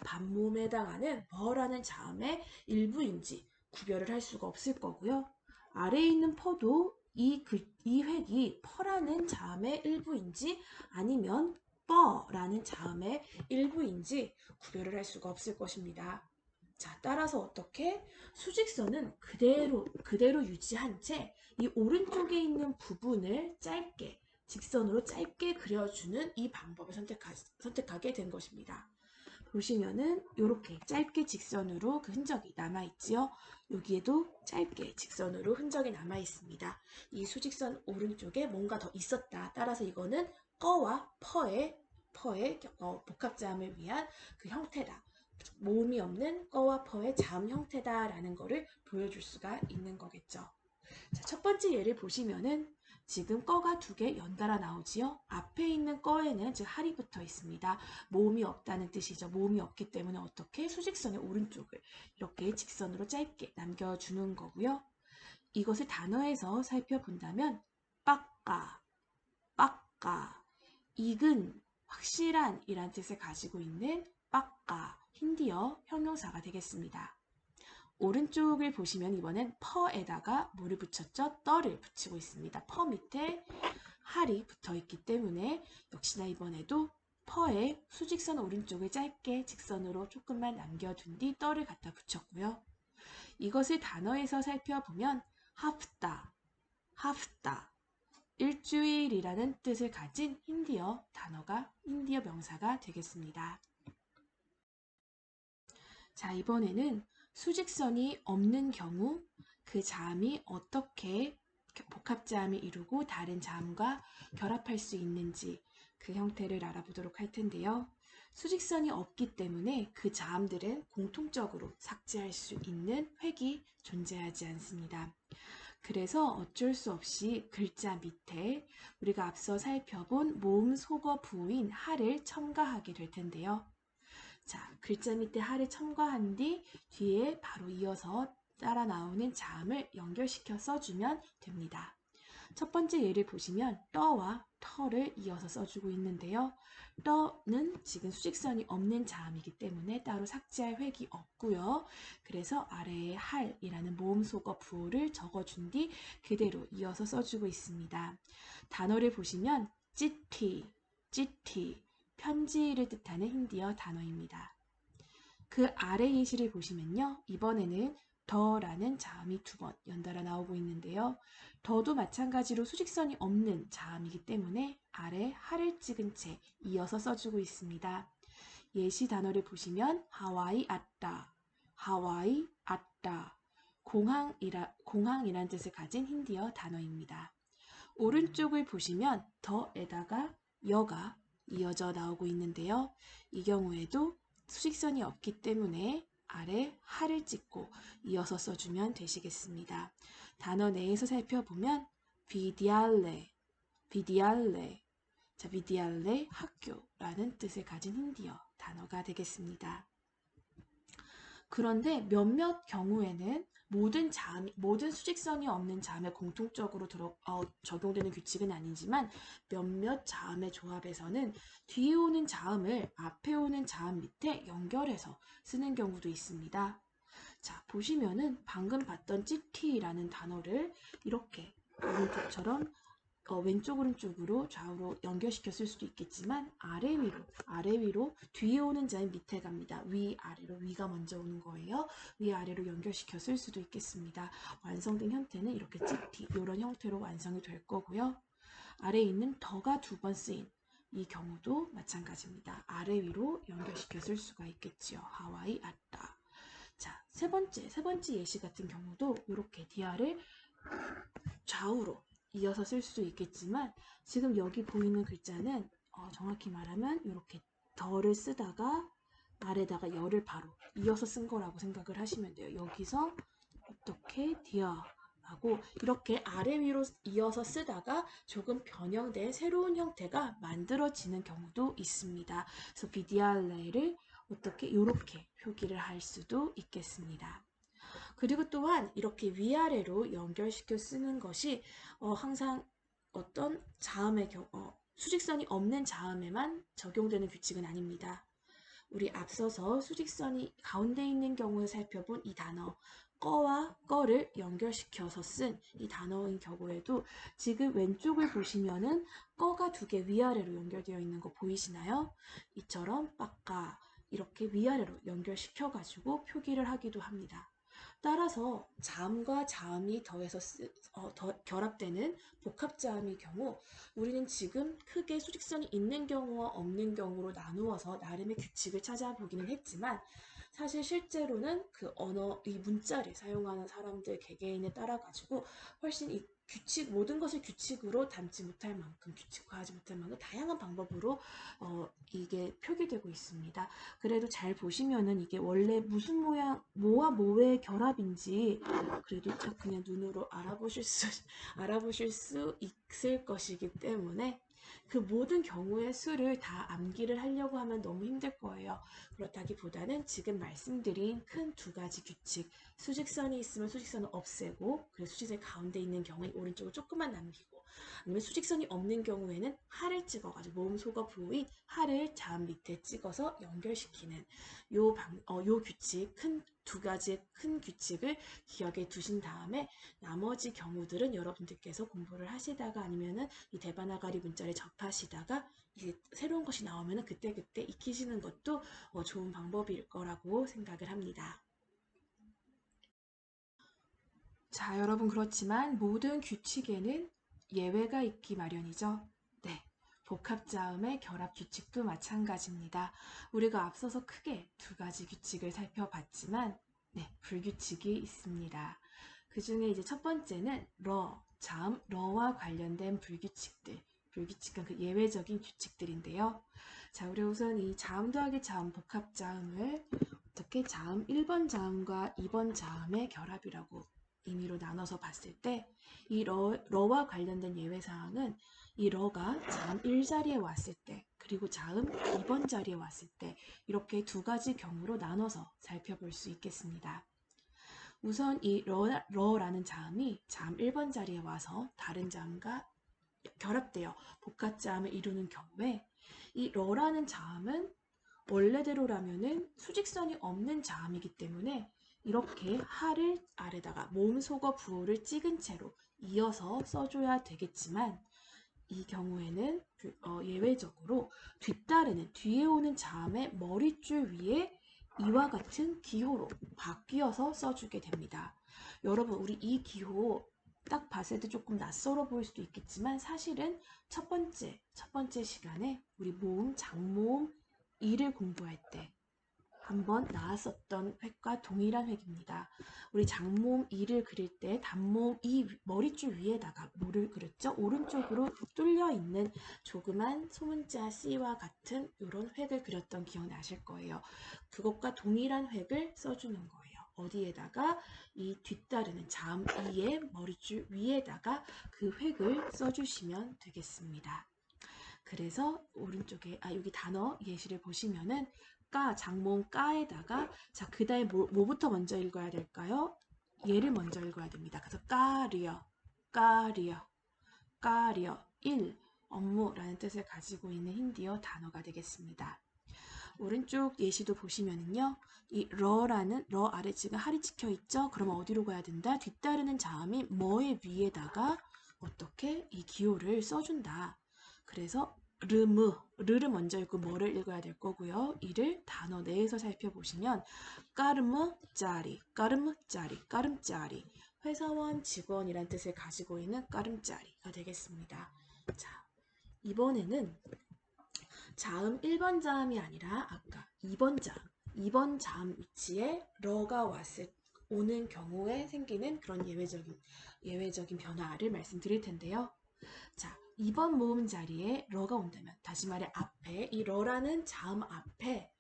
반모음에 해당하는 버라는 자음의 일부인지 구별을 할 수가 없을 거고요. 아래에 있는 퍼도 이 획이 퍼라는 자음의 일부인지 아니면 뻐라는 자음의 일부인지 구별을 할 수가 없을 것입니다. 자, 따라서 어떻게 수직선은 그대로 유지한 채 이 오른쪽에 있는 부분을 짧게 직선으로 짧게 그려주는 이 방법을 선택하게 된 것입니다. 보시면은 이렇게 짧게 직선으로 그 흔적이 남아있지요. 여기에도 짧게 직선으로 흔적이 남아있습니다. 이 수직선 오른쪽에 뭔가 더 있었다. 따라서 이거는 꺼와 퍼의 복합자음을 위한 그 형태다. 모음이 없는 꺼와 퍼의 자음 형태다라는 거를 보여줄 수가 있는 거겠죠. 자, 첫 번째 예를 보시면은 지금 꺼가 두 개 연달아 나오지요. 앞에 있는 꺼에는 즉 할이 붙어 있습니다. 모음이 없다는 뜻이죠. 모음이 없기 때문에 어떻게 수직선의 오른쪽을 이렇게 직선으로 짧게 남겨주는 거고요. 이것을 단어에서 살펴본다면 빡까, 빡까, 익은, 확실한 이란 뜻을 가지고 있는 빡까, 힌디어 형용사가 되겠습니다. 오른쪽을 보시면 이번엔 퍼에다가 뭐를 붙였죠? 떠를 붙이고 있습니다. 퍼 밑에 할이 붙어 있기 때문에 역시나 이번에도 퍼의 수직선 오른쪽을 짧게 직선으로 조금만 남겨둔 뒤 떠를 갖다 붙였고요. 이것을 단어에서 살펴보면 하프타, 하프타, 일주일이라는 뜻을 가진 힌디어 명사가 되겠습니다. 자, 이번에는 수직선이 없는 경우 그 자음이 어떻게 복합자음을 이루고 다른 자음과 결합할 수 있는지 그 형태를 알아보도록 할 텐데요. 수직선이 없기 때문에 그 자음들은 공통적으로 삭제할 수 있는 획이 존재하지 않습니다. 그래서 어쩔 수 없이 글자 밑에 우리가 앞서 살펴본 모음 속어 부호인 하를 첨가하게 될 텐데요. 자, 글자 밑에 하를 첨가한 뒤 뒤에 바로 이어서 따라 나오는 자음을 연결시켜 써주면 됩니다. 첫 번째 예를 보시면 떠와 터를 이어서 써주고 있는데요. 떠는 지금 수직선이 없는 자음이기 때문에 따로 삭제할 획이 없고요. 그래서 아래에 할이라는 모음 속어 부호를 적어준 뒤 그대로 이어서 써주고 있습니다. 단어를 보시면 찌티, 찌티, 편지를 뜻하는 힌디어 단어입니다. 그 아래 예시를 보시면요. 이번에는 더라는 자음이 두 번 연달아 나오고 있는데요. 더도 마찬가지로 수직선이 없는 자음이기 때문에 아래 하를 찍은 채 이어서 써주고 있습니다. 예시 단어를 보시면 하와이 아따, 하와이 아따, 공항이란 뜻을 가진 힌디어 단어입니다. 오른쪽을 보시면 더에다가 여가 이어져 나오고 있는데요. 이 경우에도 수직선이 없기 때문에 아래 하를 찍고 이어서 써주면 되시겠습니다. 단어 내에서 살펴보면 비디알레, 비디알레, 자, 비디알레 학교라는 뜻을 가진 힌디어 단어가 되겠습니다. 그런데 몇몇 경우에는 모든 수직선이 없는 자음에 공통적으로 적용되는 규칙은 아니지만 몇몇 자음의 조합에서는 뒤에 오는 자음을 앞에 오는 자음 밑에 연결해서 쓰는 경우도 있습니다. 자, 보시면은 방금 봤던 찌티라는 단어를 이렇게 오른쪽처럼 왼쪽 오른쪽으로 좌우로 연결시켜 쓸 수도 있겠지만 아래 위로 뒤에 오는 자는 밑에 갑니다. 위 아래로 위가 먼저 오는 거예요. 위 아래로 연결시켜 쓸 수도 있겠습니다. 완성된 형태는 이렇게 찌티 이런 형태로 완성이 될 거고요. 아래에 있는 더가 두 번 쓰인 이 경우도 마찬가지입니다. 아래 위로 연결시켜 쓸 수가 있겠지요. 하와이 아따. 자, 세 번째 예시 같은 경우도 이렇게 디아를 좌우로 이어서 쓸 수도 있겠지만 지금 여기 보이는 글자는 정확히 말하면 이렇게 덜을 쓰다가 아래다가 열을 바로 이어서 쓴 거라고 생각을 하시면 돼요. 여기서 어떻게 디아하고 이렇게 아래 위로 이어서 쓰다가 조금 변형된 새로운 형태가 만들어지는 경우도 있습니다. 그래서 비디알레를 어떻게 이렇게 표기를 할 수도 있겠습니다. 그리고 또한 이렇게 위아래로 연결시켜 쓰는 것이 항상 어떤 자음의 수직선이 없는 자음에만 적용되는 규칙은 아닙니다. 우리 앞서서 수직선이 가운데 있는 경우에 살펴본 이 단어 꺼와 꺼를 연결시켜서 쓴 이 단어인 경우에도 지금 왼쪽을 보시면은 꺼가 두 개 위아래로 연결되어 있는 거 보이시나요? 이처럼 빡까 이렇게 위아래로 연결시켜가지고 표기를 하기도 합니다. 따라서 자음과 자음이 결합되는 복합자음의 경우 우리는 지금 크게 수직선이 있는 경우와 없는 경우로 나누어서 나름의 규칙을 찾아보기는 했지만 사실 실제로는 그 언어, 이 문자를 사용하는 사람들 개개인에 따라 가지고 훨씬 이 규칙, 모든 것을 규칙으로 담지 못할 만큼, 규칙화하지 못할 만큼 다양한 방법으로 이게 표기되고 있습니다. 그래도 잘 보시면은 이게 원래 무슨 모양, 뭐와 뭐의 결합인지 그래도 그냥 눈으로 알아보실 수 있을 것이기 때문에 그 모든 경우의 수를 다 암기를 하려고 하면 너무 힘들 거예요. 그렇다기보다는 지금 말씀드린 큰 두 가지 규칙, 수직선이 있으면 수직선을 없애고, 그래서 수직선 가운데 있는 경우에 오른쪽을 조금만 남기고, 아니면 수직선이 없는 경우에는 하를 찍어가지고 모음 소거 부호의 하를 자음 밑에 찍어서 연결시키는 요 규칙, 두 가지의 큰 규칙을 기억에 두신 다음에 나머지 경우들은 여러분들께서 공부를 하시다가 아니면은 이 대바나가리 문자를 접하시다가 이제 새로운 것이 나오면은 그때그때 익히시는 것도 좋은 방법일 거라고 생각을 합니다. 자, 여러분 그렇지만 모든 규칙에는 예외가 있기 마련이죠. 네, 복합자음의 결합 규칙도 마찬가지입니다. 우리가 앞서서 크게 두 가지 규칙을 살펴봤지만 네, 불규칙이 있습니다. 그 중에 이제 첫 번째는 자음 러와 관련된 불규칙은 그 예외적인 규칙들인데요. 자, 우리 우선 이 자음 더하기 자음 복합자음을 어떻게 자음 1번 자음과 2번 자음의 결합이라고 의미로 나눠서 봤을 때 이 러와 관련된 예외사항은 이 러가 자음 1자리에 왔을 때 그리고 자음 2번 자리에 왔을 때 이렇게 두 가지 경우로 나눠서 살펴볼 수 있겠습니다. 우선 이 러라는 자음이 자음 1번 자리에 와서 다른 자음과 결합되어 복합자음을 이루는 경우에 이 러라는 자음은 원래대로라면은 수직선이 없는 자음이기 때문에 이렇게 하를 아래다가 모음 소거 부호를 찍은 채로 이어서 써줘야 되겠지만 이 경우에는 예외적으로 뒤따르는 뒤에 오는 자음의 머릿줄 위에 이와 같은 기호로 바뀌어서 써주게 됩니다. 여러분 우리 이 기호 딱 봤을 때 조금 낯설어 보일 수도 있겠지만 사실은 첫 번째 시간에 우리 모음, 장모음, 이를 공부할 때 한번 나왔었던 획과 동일한 획입니다. 우리 장모음 이를 그릴 때 단모음 이 머릿줄 위에다가 뭐를 그렸죠? 오른쪽으로 뚫려 있는 조그만 소문자 C와 같은 이런 획을 그렸던 기억나실 거예요. 그것과 동일한 획을 써주는 거예요. 어디에다가 이 뒤따르는 자음 이의 머릿줄 위에다가 그 획을 써주시면 되겠습니다. 그래서 오른쪽에 여기 단어 예시를 보시면은 장모음 까에다가 자 그다음에 뭐부터 먼저 읽어야 될까요? 얘를 먼저 읽어야 됩니다. 그래서 까리어 1 업무라는 뜻을 가지고 있는 힌디어 단어가 되겠습니다. 오른쪽 예시도 보시면은요. 이 러라는 러 아래 지금 할이 찍혀 있죠? 그러면 어디로 가야 된다? 뒤따르는 자음이 뭐의 위에다가 어떻게 이 기호를 써준다. 그래서 르를 먼저 읽고 뭐를 읽어야 될 거고요. 이를 단어 내에서 살펴보시면 까름짜리 회사원 직원이란 뜻을 가지고 있는 까름짜리가 되겠습니다. 자, 이번에는 자음 1번 자음이 아니라 아까 2번 자음 위치에 러가 오는 경우에 생기는 그런 예외적인 변화를 말씀드릴 텐데요. 자, 2번 모음 자리에 러가 온다면 다시 말해 앞에 이 러라는 자음 앞에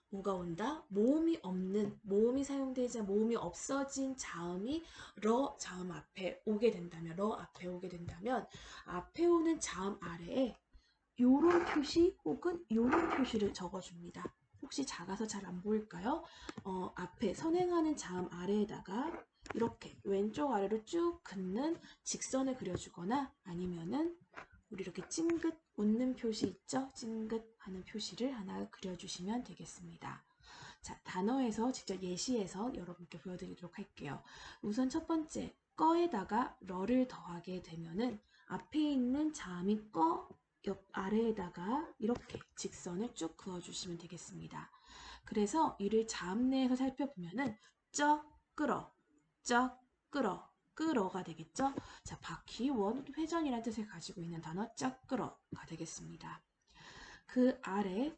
뭐가 온다? 모음이 사용되지 않은 모음이 없어진 자음이 러 자음 앞에 오게 된다면 앞에 오는 자음 아래에 요런 표시 혹은 요런 표시를 적어줍니다. 혹시 작아서 잘 안 보일까요? 앞에 선행하는 자음 아래에다가 이렇게 왼쪽 아래로 쭉 긋는 직선을 그려주거나 아니면은 우리 이렇게 찡긋 웃는 표시 있죠? 찡긋 하는 표시를 하나 그려주시면 되겠습니다. 자, 단어에서 직접 예시해서 여러분께 보여드리도록 할게요. 우선 첫 번째, 꺼에다가 러를 더하게 되면은 앞에 있는 자음이 꺼 옆 아래에다가 이렇게 직선을 쭉 그어주시면 되겠습니다. 그래서 이를 자음 내에서 살펴보면은 쩍 끌어가 되겠죠. 자, 바퀴 원 회전이라는 뜻을 가지고 있는 단어 쩍 끌어가 되겠습니다. 그 아래에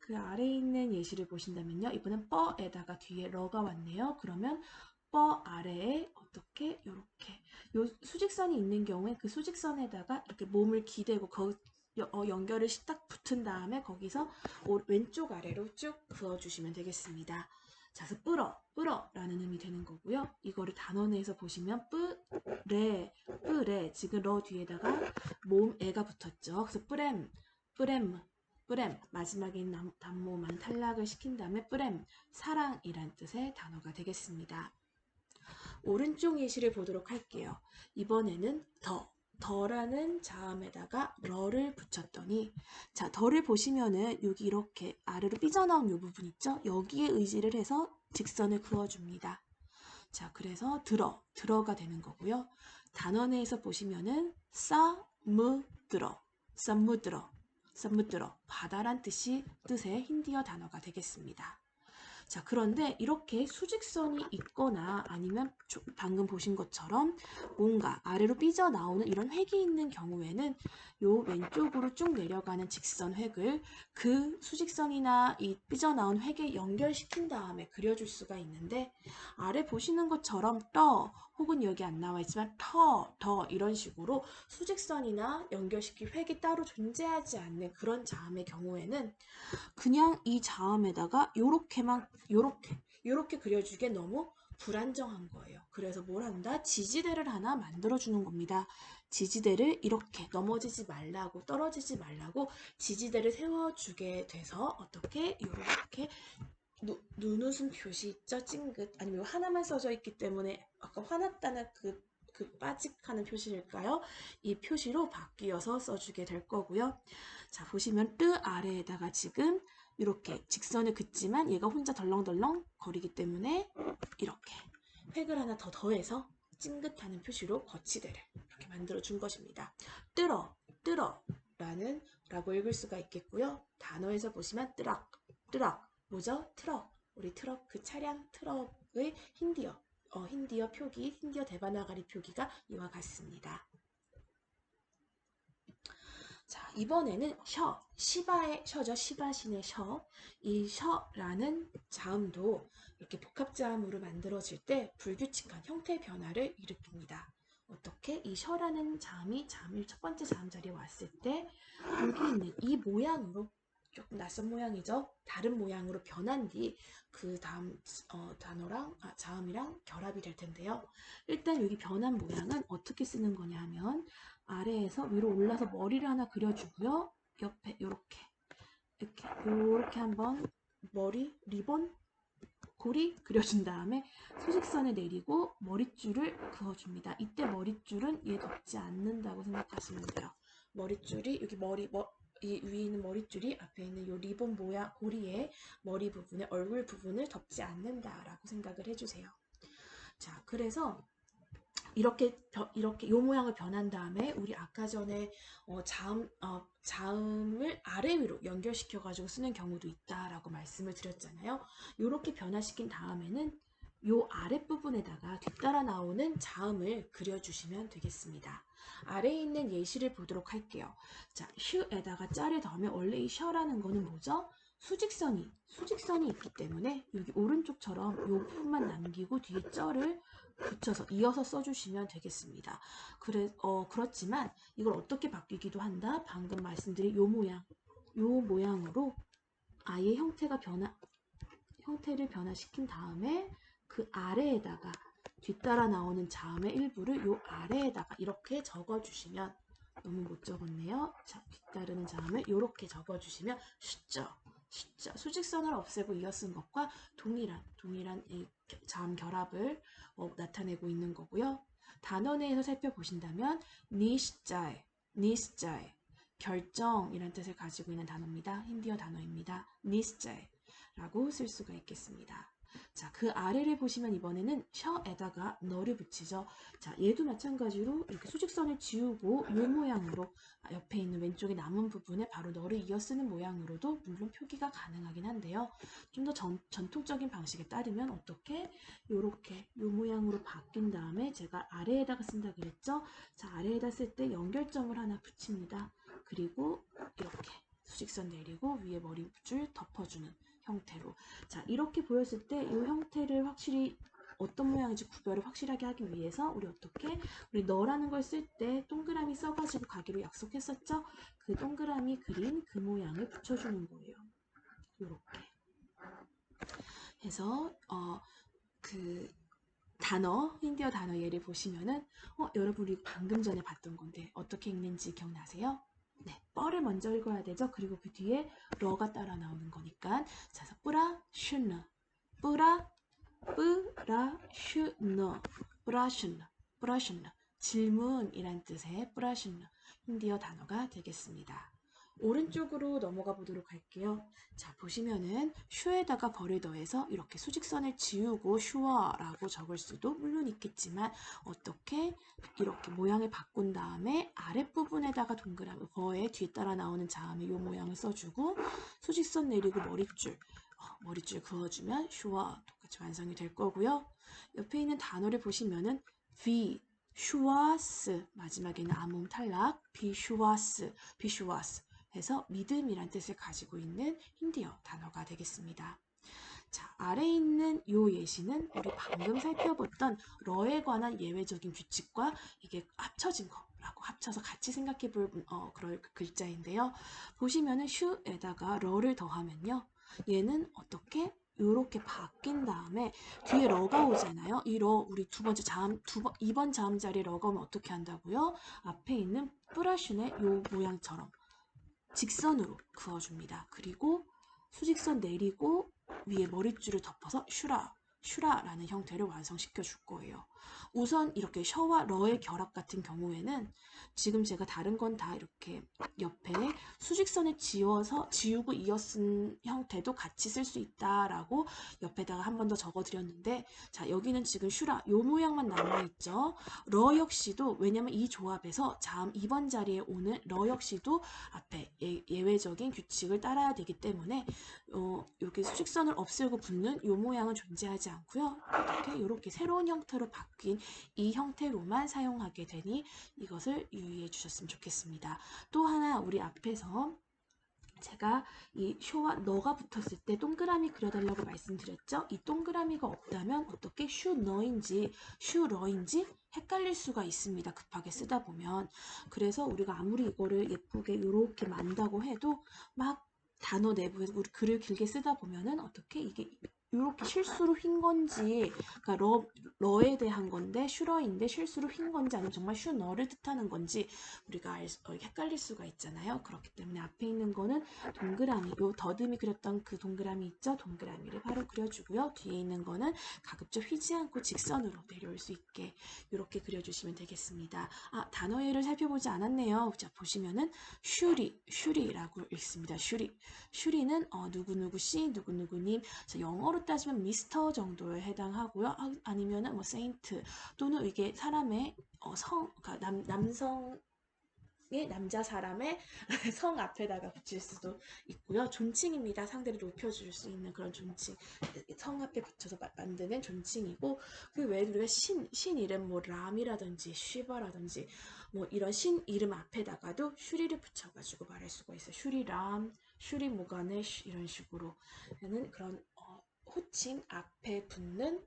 있는 예시를 보신다면요. 이번엔 뻐에다가 뒤에 러가 왔네요. 그러면 뻐 아래에 어떻게 요렇게 요 수직선이 있는 경우에 그 수직선에다가 이렇게 몸을 기대고 연결을 딱 붙은 다음에 거기서 왼쪽 아래로 쭉 그어주시면 되겠습니다. 자, 그래서 뿌러라는 의미 되는 거고요. 이거를 단어 내에서 보시면 뿌레 지금 러 뒤에다가 모음 에가 붙었죠. 그래서 뿌렘 마지막에 있는 단모만 탈락을 시킨 다음에 뿌렘 사랑이란 뜻의 단어가 되겠습니다. 오른쪽 예시를 보도록 할게요. 이번에는 더라는 자음에다가 러를 붙였더니 자, 더를 보시면은 여기 이렇게 아래로 삐져나온 이 부분 있죠? 여기에 의지를 해서 직선을 그어줍니다. 자, 그래서 들어가 되는 거고요. 단어 내에서 보시면은 썸무드러 바다란 뜻의 힌디어 단어가 되겠습니다. 자, 그런데 이렇게 수직선이 있거나 아니면 방금 보신 것처럼 뭔가 아래로 삐져나오는 이런 획이 있는 경우에는 요 왼쪽으로 쭉 내려가는 직선 획을 그 수직선이나 이 삐져나온 획에 연결시킨 다음에 그려줄 수가 있는데 아래 보시는 것처럼 혹은 여기 안 나와 있지만 더 이런 식으로 수직선이나 연결시킨 획이 따로 존재하지 않는 그런 자음의 경우에는 그냥 이 자음에다가 요렇게 그려주기에 너무 불안정한 거예요. 그래서 뭘 한다? 지지대를 하나 만들어주는 겁니다. 지지대를 이렇게 넘어지지 말라고 떨어지지 말라고 지지대를 세워주게 돼서 어떻게 요렇게 눈웃음 표시 있죠? 찡긋 아니면 하나만 써져 있기 때문에 아까 화났다는 그 빠직하는 표시일까요? 이 표시로 바뀌어서 써주게 될 거고요. 자, 보시면 뜨 아래에다가 지금 이렇게 직선을 긋지만 얘가 혼자 덜렁덜렁 거리기 때문에 이렇게 획을 하나 더 더해서 찡긋하는 표시로 거치대를 이렇게 만들어 준 것입니다. 라고 읽을 수가 있겠고요. 단어에서 보시면 뜨럭 뭐죠? 트럭 우리 트럭 그 차량 트럭의 힌디어 표기 힌디어 데바나가리 표기가 이와 같습니다. 자, 이번에는 시바의 셔죠. 시바신의 셔. 이 셔라는 자음도 이렇게 복합자음으로 만들어질 때 불규칙한 형태 변화를 일으킵니다. 어떻게? 이 셔라는 자음이 첫 번째 자음 자리에 왔을 때 여기 있는 이 모양으로 조금 낯선 모양이죠. 다른 모양으로 변한 뒤 그 다음 자음이랑 결합이 될 텐데요. 일단 여기 변한 모양은 어떻게 쓰는 거냐 하면 아래에서 위로 올라서 머리를 하나 그려주고요. 옆에 이렇게 한번 리본 고리 그려준 다음에 수직선에 내리고 머릿줄을 그어줍니다. 이때 머릿줄은 얘 덮지 않는다고 생각하시면 돼요. 머릿줄이 여기 이 위에 있는 머릿줄이 앞에 있는 이 리본 모양 고리의 머리 부분에 얼굴 부분을 덮지 않는다라고 생각을 해주세요. 자, 그래서 이렇게 요 모양을 변한 다음에 우리 아까 전에 자음을 아래 위로 연결시켜 가지고 쓰는 경우도 있다라고 말씀을 드렸잖아요. 이렇게 변화시킨 다음에는 요 아랫부분에다가 뒤따라 나오는 자음을 그려주시면 되겠습니다. 아래에 있는 예시를 보도록 할게요. 자, 슈에다가 자를 더하면 원래 이 셔라는 거는 뭐죠? 수직선이 있기 때문에 여기 오른쪽처럼 요 부분만 남기고 뒤에 쩌를 붙여서 이어서 써주시면 되겠습니다. 그렇지만 이걸 어떻게 바뀌기도 한다? 방금 말씀드린 요 모양으로 아예 형태를 변화시킨 다음에 그 아래에다가 뒤따라 나오는 자음의 일부를 요 아래에다가 이렇게 적어주시면 너무 못 적었네요. 자, 뒤따르는 자음을 이렇게 적어주시면 숫자 수직선을 없애고 이어 쓴 것과 동일한 이 자음 결합을 나타내고 있는 거고요. 단어 내에서 살펴보신다면 니스자에 결정이란 뜻을 가지고 있는 단어입니다. 힌디어 단어입니다. 니스자에 라고 쓸 수가 있겠습니다. 자, 그 아래를 보시면 이번에는 셔에다가 너를 붙이죠. 자, 얘도 마찬가지로 이렇게 수직선을 지우고 이 모양으로 옆에 있는 왼쪽에 남은 부분에 바로 너를 이어 쓰는 모양으로도 물론 표기가 가능하긴 한데요. 좀 더 전통적인 방식에 따르면 어떻게? 요렇게 이 모양으로 바뀐 다음에 제가 아래에다가 쓴다 그랬죠? 자, 아래에다 쓸 때 연결점을 하나 붙입니다. 그리고 이렇게 수직선 내리고 위에 머리줄 덮어주는 형태로. 자, 이렇게 보였을 때 이 형태를 확실히 어떤 모양인지 구별을 확실하게 하기 위해서 우리 어떻게? 우리 너라는 걸 쓸 때 동그라미 써가지고 가기로 약속했었죠? 그 동그라미 그린 그 모양을 붙여주는 거예요. 이렇게 해서 그 단어, 힌디어 단어 예를 보시면은 여러분 우리 방금 전에 봤던 건데 어떻게 읽는지 기억나세요? 네, 뻘을 먼저 읽어야 되죠. 그리고 그 뒤에 러가 따라 나오는 거니까. 자, 뿌라 슈너, 뿌라 뿌라 슈너, 뿌라 슈너, 뿌라 슈너. 질문이란 뜻의 뿌라 슈너 힌디어 단어가 되겠습니다. 오른쪽으로 넘어가 보도록 할게요. 자, 보시면은 슈에다가 벌을 더해서 이렇게 수직선을 지우고 슈어라고 적을 수도 물론 있겠지만 어떻게 이렇게 모양을 바꾼 다음에 아랫부분에다가 동그라미 버에 뒤따라 나오는 자음의 이 모양을 써주고 수직선 내리고 머리줄 그어주면 슈어 똑같이 완성이 될 거고요. 옆에 있는 단어를 보시면은 V 슈와스 마지막에는 암음 탈락 비슈와스 해서 믿음이란 뜻을 가지고 있는 힌디어 단어가 되겠습니다. 자, 아래에 있는 요 예시는 우리 방금 살펴봤던 러에 관한 예외적인 규칙과 이게 합쳐진 거라고 합쳐서 같이 생각해 볼 그럴 글자인데요. 보시면은 슈에다가 러를 더하면요. 얘는 어떻게? 요렇게 바뀐 다음에 뒤에 러가 오잖아요. 이 러 우리 두 번째 자음 2번 자음 자리에 러가 오면 어떻게 한다고요? 앞에 있는 뿌라슌의 요 모양처럼 직선으로 그어줍니다. 그리고 수직선 내리고 위에 머릿줄을 덮어서 슈라라는 형태를 완성시켜 줄 거예요. 우선 이렇게 셔와 러의 결합 같은 경우에는 지금 제가 다른 건 다 이렇게 옆에 수직선을 지우고 이어 쓴 형태도 같이 쓸 수 있다라고 옆에다가 한 번 더 적어 드렸는데 자, 여기는 지금 슈라 요 모양만 남아 있죠. 러 역시도 왜냐면 이 조합에서 자음 2번 자리에 오는 러 역시도 앞에 예외적인 규칙을 따라야 되기 때문에 이렇게 수직선을 없애고 붙는 이 모양은 존재하지 않고요. 이렇게 새로운 형태로 바뀐 이 형태로만 사용하게 되니 이것을 유의해 주셨으면 좋겠습니다. 또 하나 우리 앞에서 제가 이 쇼와 너가 붙었을 때 동그라미 그려달라고 말씀드렸죠? 이 동그라미가 없다면 어떻게 슈너인지 슈러인지 헷갈릴 수가 있습니다. 급하게 쓰다 보면. 그래서 우리가 아무리 이거를 예쁘게 이렇게 만다고 해도 막 단어 내부에서 우리 글을 길게 쓰다 보면은 어떻게 이게 이렇게 실수로 휜 건지, 그러니까 러에 대한 건데 슈러인데 실수로 휜 건지 아니면 정말 슈너를 뜻하는 건지 우리가 헷갈릴 수가 있잖아요. 그렇기 때문에 앞에 있는 거는 동그라미, 요 더듬이 그렸던 그 동그라미 있죠? 동그라미를 바로 그려주고요. 뒤에 있는 거는 가급적 휘지 않고 직선으로 내려올 수 있게 이렇게 그려주시면 되겠습니다. 아, 단어예를 살펴보지 않았네요. 자, 보시면은 슈리라고 읽습니다. 슈리는 누구누구 씨, 누구누구님. 영어로 따지면 미스터 정도에 해당하고요. 아니면은 뭐 세인트 또는 이게 사람의 그러니까 남성의 남자 사람의 성 앞에다가 붙일 수도 있고요. 존칭입니다. 상대를 높여줄 수 있는 그런 존칭. 성 앞에 붙여서 만드는 존칭이고 그 외에도 우리가 신 이름 뭐 람이라든지 쉬바라든지 뭐 이런 신 이름 앞에다가도 슈리를 붙여가지고 말할 수가 있어요. 슈리람, 슈리 모가네쉬 이런 식으로 하는 그런 호칭 앞에 붙는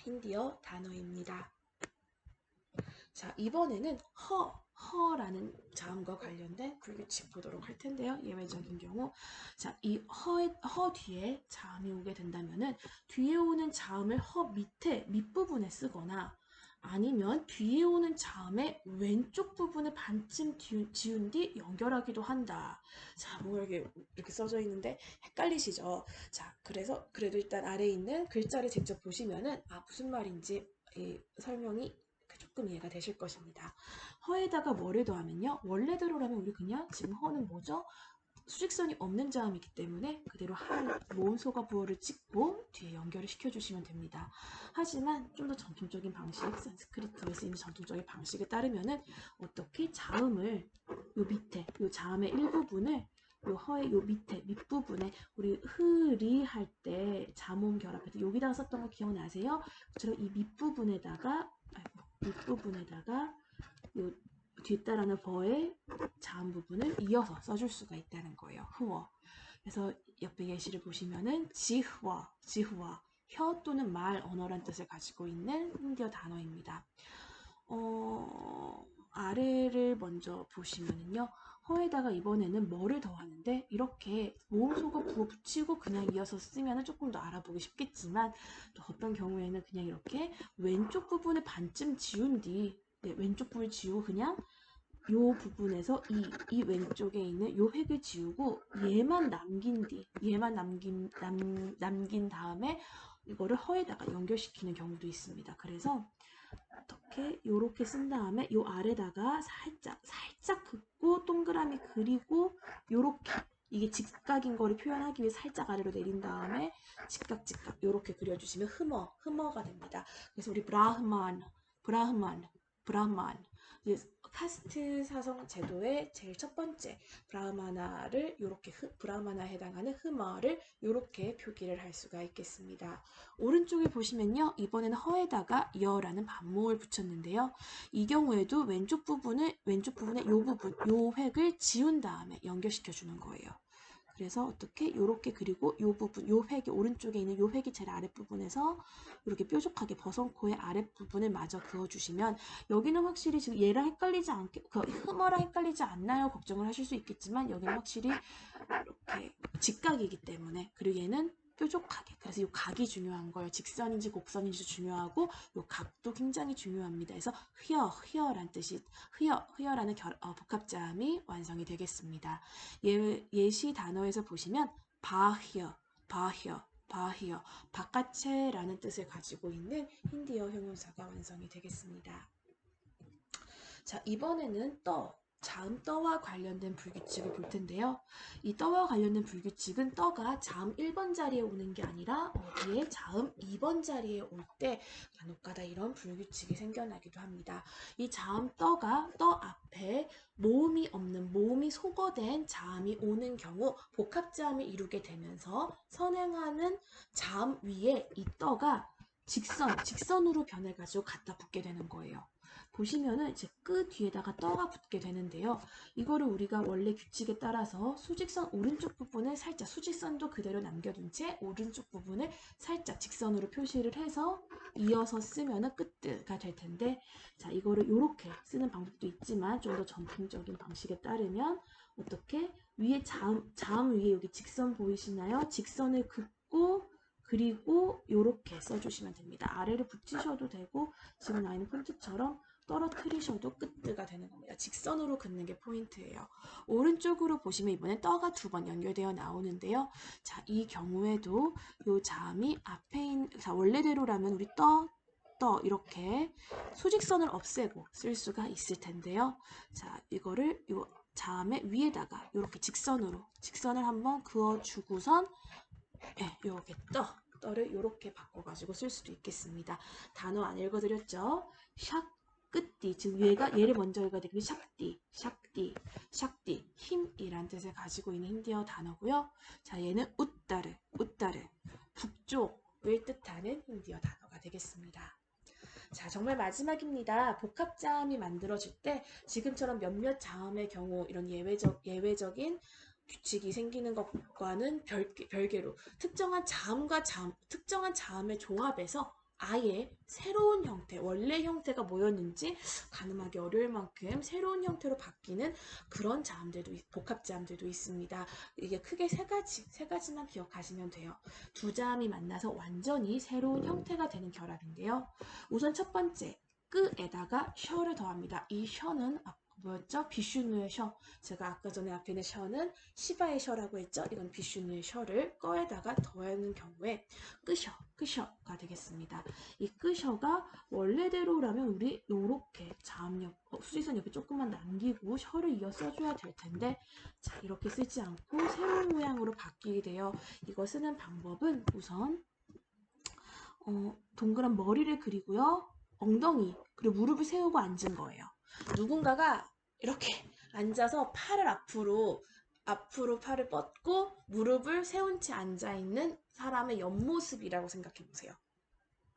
힌디어 단어입니다. 자, 이번에는 허라는 자음과 관련된 불규칙 보도록 할 텐데요. 예외적인 경우. 자, 이 허 뒤에 자음이 오게 된다면은 뒤에 오는 자음을 허 밑부분에 쓰거나 아니면 뒤에 오는 자음의 왼쪽 부분을 반쯤 지운 뒤 연결하기도 한다. 자, 뭐 이렇게 써져 있는데 헷갈리시죠? 자, 그래서 그래도 일단 아래에 있는 글자를 직접 보시면은 무슨 말인지 이 설명이 조금 이해가 되실 것입니다. 허에다가 뭐를 더하면요. 원래대로라면 우리 그냥 지금 허는 뭐죠? 수직선이 없는 자음이기 때문에 그대로 할 모음소가 부호를 찍고 뒤에 연결을 시켜주시면 됩니다. 하지만 좀 더 전통적인 방식, 산스크리트에 쓰이는 전통적인 방식에 따르면은 어떻게 자음을 요 밑에, 요 자음의 일부분을 요 허의 요 밑에 밑부분에 우리 흐리 할 때 자모음 결합할 때 여기다가 썼던 거 기억나세요? 그처럼 이 밑부분에다가 요 뒤따라는 버의 자음 부분을 이어서 써줄 수가 있다는 거예요. 흐어. 그래서 옆에 예시를 보시면은 지흐와, 지흐와 혀 또는 말, 언어란 뜻을 가지고 있는 힌디어 단어입니다. 아래를 먼저 보시면은요. 허에다가 이번에는 뭐를 더하는데 이렇게 모음소가 부어 붙이고 그냥 이어서 쓰면 조금 더 알아보기 쉽겠지만 또 어떤 경우에는 그냥 이렇게 왼쪽 부분을 반쯤 지운 뒤 왼쪽 부분을 지우고 그냥 요 부분에서 이 왼쪽에 있는 요 획을 지우고 얘만 남긴 다음에 이거를 허에다가 연결시키는 경우도 있습니다. 그래서 어떻게 요렇게 쓴 다음에 요 아래다가 살짝 긋고 동그라미 그리고 요렇게 이게 직각인 거를 표현하기 위해 살짝 아래로 내린 다음에 직각 요렇게 그려주시면 흐머가 됩니다. 그래서 우리 브라흐만 카스트 사성 제도의 제일 첫 번째 브라흐마나를 요렇게 브라흐마나에 해당하는 흐머를 요렇게 표기를 할 수가 있겠습니다. 오른쪽에 보시면요. 이번에는 허에다가 여라는 반모를 붙였는데요. 이 경우에도 왼쪽 부분에 요 획을 지운 다음에 연결시켜 주는 거예요. 그래서 어떻게 요렇게 그리고 요 부분 요 획이 오른쪽에 있는 요 획이 제일 아랫부분에서 이렇게 뾰족하게 버선코의 아랫부분을 마저 그어주시면 여기는 확실히 지금 얘랑 헷갈리지 않게 흐머랑 헷갈리지 않나요? 걱정을 하실 수 있겠지만 여기는 확실히 이렇게 직각이기 때문에 그리고 얘는 뾰족하게 그래서 이 각이 중요한 거예요. 직선인지 곡선인지 중요하고 이 각도 굉장히 중요합니다. 그래서 흐여란 뜻이 흐여라는 복합자음이 완성이 되겠습니다. 예시 단어에서 보시면 바히어 바깥에라는 뜻을 가지고 있는 힌디어 형용사가 완성이 되겠습니다. 자, 이번에는 자음 떠와 관련된 불규칙을 볼 텐데요. 이 떠와 관련된 불규칙은 떠가 자음 1번 자리에 오는 게 아니라 어디에 자음 2번 자리에 올 때 간혹가다 이런 불규칙이 생겨나기도 합니다. 이 자음 떠 앞에 모음이 소거된 자음이 오는 경우 복합자음을 이루게 되면서 선행하는 자음 위에 이 떠가 직선으로 변해가지고 갖다 붙게 되는 거예요. 보시면은 이제 끄 뒤에다가 떠가 붙게 되는데요. 이거를 우리가 원래 규칙에 따라서 수직선 오른쪽 부분을 살짝 수직선도 그대로 남겨둔 채 오른쪽 부분을 살짝 직선으로 표시를 해서 이어서 쓰면은 끄뜨가 될 텐데 자 이거를 이렇게 쓰는 방법도 있지만 좀 더 전통적인 방식에 따르면 어떻게 위에 자음 위에 여기 직선 보이시나요? 직선을 긋고 그리고 이렇게 써주시면 됩니다. 아래를 붙이셔도 되고 지금 나 있는 폰트처럼 떨어뜨리셔도 끄뜨가 되는 겁니다. 직선으로 긋는 게 포인트예요. 오른쪽으로 보시면 이번에 떠가 2번 연결되어 나오는데요. 자, 이 경우에도 이 자음이 앞에 있는 원래대로라면 우리 이렇게 수직선을 없애고 쓸 수가 있을 텐데요. 자, 이거를 이 자음의 위에다가 이렇게 직선을 한번 그어주고선 이렇게 떠를 이렇게 바꿔가지고 쓸 수도 있겠습니다. 단어 안 읽어드렸죠? 샥 끝띠 즉 얘를 먼저 읽어야 되겠고 샥띠 힘이란 뜻을 가지고 있는 힌디어 단어고요. 자 얘는 웃다르 북쪽을 뜻하는 힌디어 단어가 되겠습니다. 자 정말 마지막입니다. 복합자음이 만들어질 때 지금처럼 몇몇 자음의 경우 이런 예외적인 규칙이 생기는 것과는 별개로 특정한 자음의 조합에서 아예 새로운 형태, 원래 형태가 뭐였는지 가늠하기 어려울 만큼 새로운 형태로 바뀌는 그런 복합자음들도 있습니다. 이게 크게 세 가지만 기억하시면 돼요. 두 자음이 만나서 완전히 새로운 형태가 되는 결합인데요. 우선 첫 번째, 끄에다가 셔를 더합니다. 이 셔는 뭐였죠? 비슈누의 셔. 제가 아까 전에 앞에 있는 셔는 시바의 셔라고 했죠? 이건 비슈누의 셔를 꺼에다가 더하는 경우에 끄셔가 되겠습니다. 이 끄셔가 원래대로라면 우리 요렇게 자음 옆, 수직선 옆에 조금만 남기고 셔를 이어 써줘야 될 텐데, 자, 이렇게 쓰지 않고 세모 모양으로 바뀌게 돼요. 이거 쓰는 방법은 우선 동그란 머리를 그리고요. 엉덩이, 그리고 무릎을 세우고 앉은 거예요. 누군가가 이렇게 앉아서 팔을 앞으로 팔을 뻗고 무릎을 세운 채 앉아있는 사람의 옆모습이라고 생각해 보세요.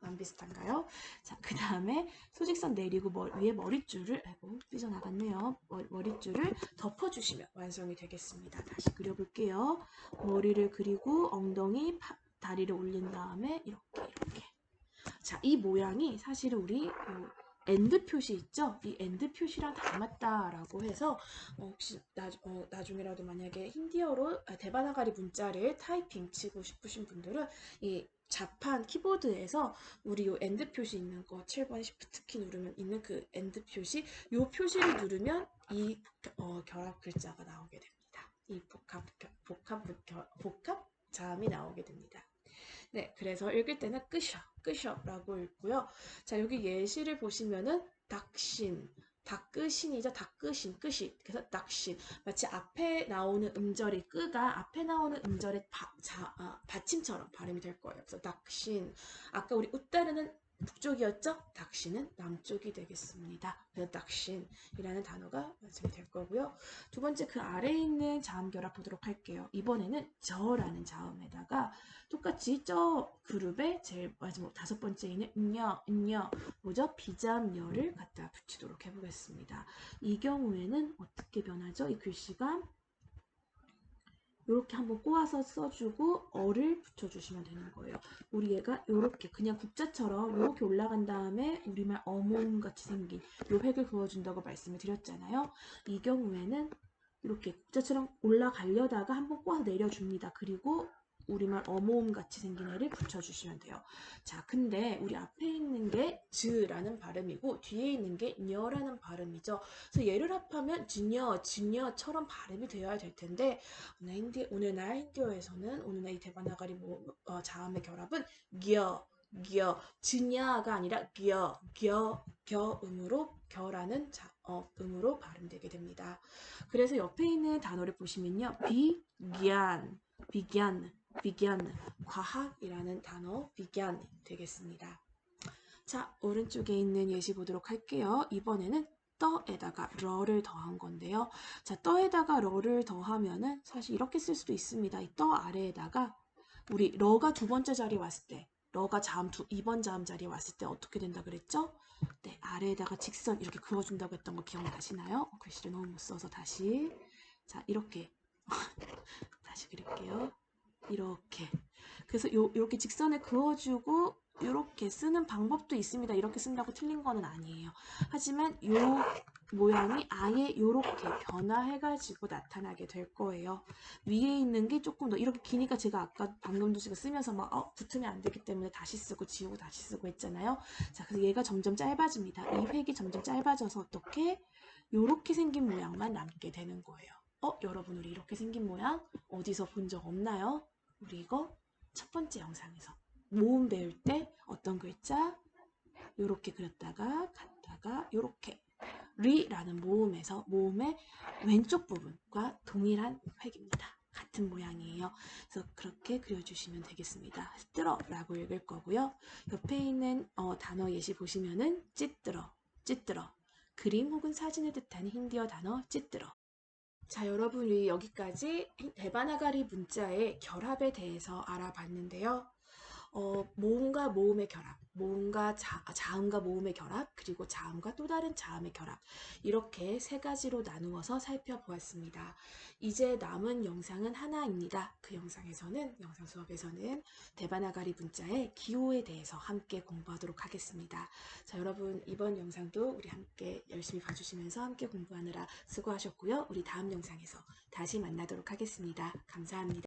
안 비슷한가요? 자, 그 다음에 소직선 내리고 위에 머릿줄을, 아이고, 삐져나갔네요. 머릿줄을 덮어주시면 완성이 되겠습니다. 다시 그려볼게요. 머리를 그리고 엉덩이, 다리를 올린 다음에 이렇게. 자, 이 모양이 사실은 우리 엔드 표시 있죠? 이 엔드 표시랑 닮았다라고 해서 혹시 나중에라도 만약에 힌디어로 데바나가리 문자를 타이핑 치고 싶으신 분들은 이 자판 키보드에서 우리 요 엔드 표시 있는 거 7번 시프트 키 누르면 있는 그 엔드 표시, 요 표시를 누르면 이 결합 글자가 나오게 됩니다. 이 복합 자음이 나오게 됩니다. 네, 그래서 읽을 때는 끄셔라고 읽고요. 자, 여기 예시를 보시면은 닭신이죠. 닭끝이. 그래서 닭신. 마치 앞에 나오는 음절의 끄가 앞에 나오는 음절의 받침처럼 발음이 될 거예요. 그래서 닭신. 아까 우리 웃다르는 북쪽이었죠? 닭신은 남쪽이 되겠습니다. 그래서 닭신이라는 단어가 완성이 될 거고요. 두 번째 그 아래에 있는 자음 결합 보도록 할게요. 이번에는 저라는 자음에다가 똑같이 저 그룹의 제일 마지막 다섯 번째 있는 은여 뭐죠? 비자음여를 갖다 붙이도록 해보겠습니다. 이 경우에는 어떻게 변하죠? 이 글씨가 이렇게 한번 꼬아서 써주고 어를 붙여주시면 되는 거예요. 우리 얘가 이렇게 그냥 국자처럼 이렇게 올라간 다음에 우리말 어몽같이 생긴 요 획을 그어준다고 말씀을 드렸잖아요. 이 경우에는 이렇게 국자처럼 올라가려다가 한번 꼬아서 내려줍니다. 그리고 우리말 어모음 같이 생긴 애를 붙여주시면 돼요. 자, 근데 우리 앞에 있는 게 즈라는 발음이고 뒤에 있는 게 녀라는 발음이죠. 그래서 얘를 합하면 진여처럼 발음이 되어야 될 텐데 오늘날 힌디어에서는 오늘날 이 데바나가리 자음의 결합은 기어, 진야가 아니라 겨음으로 겨라는 음으로 발음되게 됩니다. 그래서 옆에 있는 단어를 보시면요. 비기안, 과학이라는 단어 비기안 되겠습니다. 자, 오른쪽에 있는 예시 보도록 할게요. 이번에는 떠에다가 러를 더한 건데요. 자, 떠에다가 러를 더하면은 사실 이렇게 쓸 수도 있습니다. 이 떠 아래에다가 우리 러가 두 번째 자리에 왔을 때, 러가 2번 자음 자리에 왔을 때 어떻게 된다 그랬죠? 네, 아래에다가 직선 이렇게 그어준다고 했던 거 기억나시나요? 글씨를 너무 못 써서 다시. 자, 이렇게. 다시 그릴게요. 이렇게. 그래서 이렇게 직선에 그어주고 이렇게 쓰는 방법도 있습니다. 이렇게 쓴다고 틀린 거는 아니에요. 하지만 이 모양이 아예 이렇게 변화해가지고 나타나게 될 거예요. 위에 있는 게 조금 더 이렇게 기니까 제가 아까 방금도 제가 쓰면서 막 붙으면 안 되기 때문에 다시 쓰고 지우고 다시 쓰고 했잖아요. 자, 그래서 얘가 점점 짧아집니다. 이 획이 점점 짧아져서 어떻게 이렇게 생긴 모양만 남게 되는 거예요. 여러분 우리 이렇게 생긴 모양 어디서 본 적 없나요? 우리 이거 첫 번째 영상에서 모음 배울 때 어떤 글자 요렇게 그렸다가 갔다가 요렇게 리라는 모음에서 모음의 왼쪽 부분과 동일한 획입니다. 같은 모양이에요. 그래서 그렇게 그려주시면 되겠습니다. 찌뜨러라고 읽을 거고요. 옆에 있는 단어 예시 보시면은 찌뜨러 그림 혹은 사진을 뜻하는 힌디어 단어 찌뜨러. 자, 여러분 우리 여기까지 데바나가리 문자의 결합에 대해서 알아봤는데요. 모음과 모음의 결합, 모음과 자음과 모음의 결합, 그리고 자음과 또 다른 자음의 결합, 이렇게 세 가지로 나누어서 살펴보았습니다. 이제 남은 영상은 하나입니다. 그 영상 수업에서는 데바나가리 문자의 기호에 대해서 함께 공부하도록 하겠습니다. 자, 여러분 이번 영상도 우리 함께 열심히 봐주시면서 함께 공부하느라 수고하셨고요. 우리 다음 영상에서 다시 만나도록 하겠습니다. 감사합니다.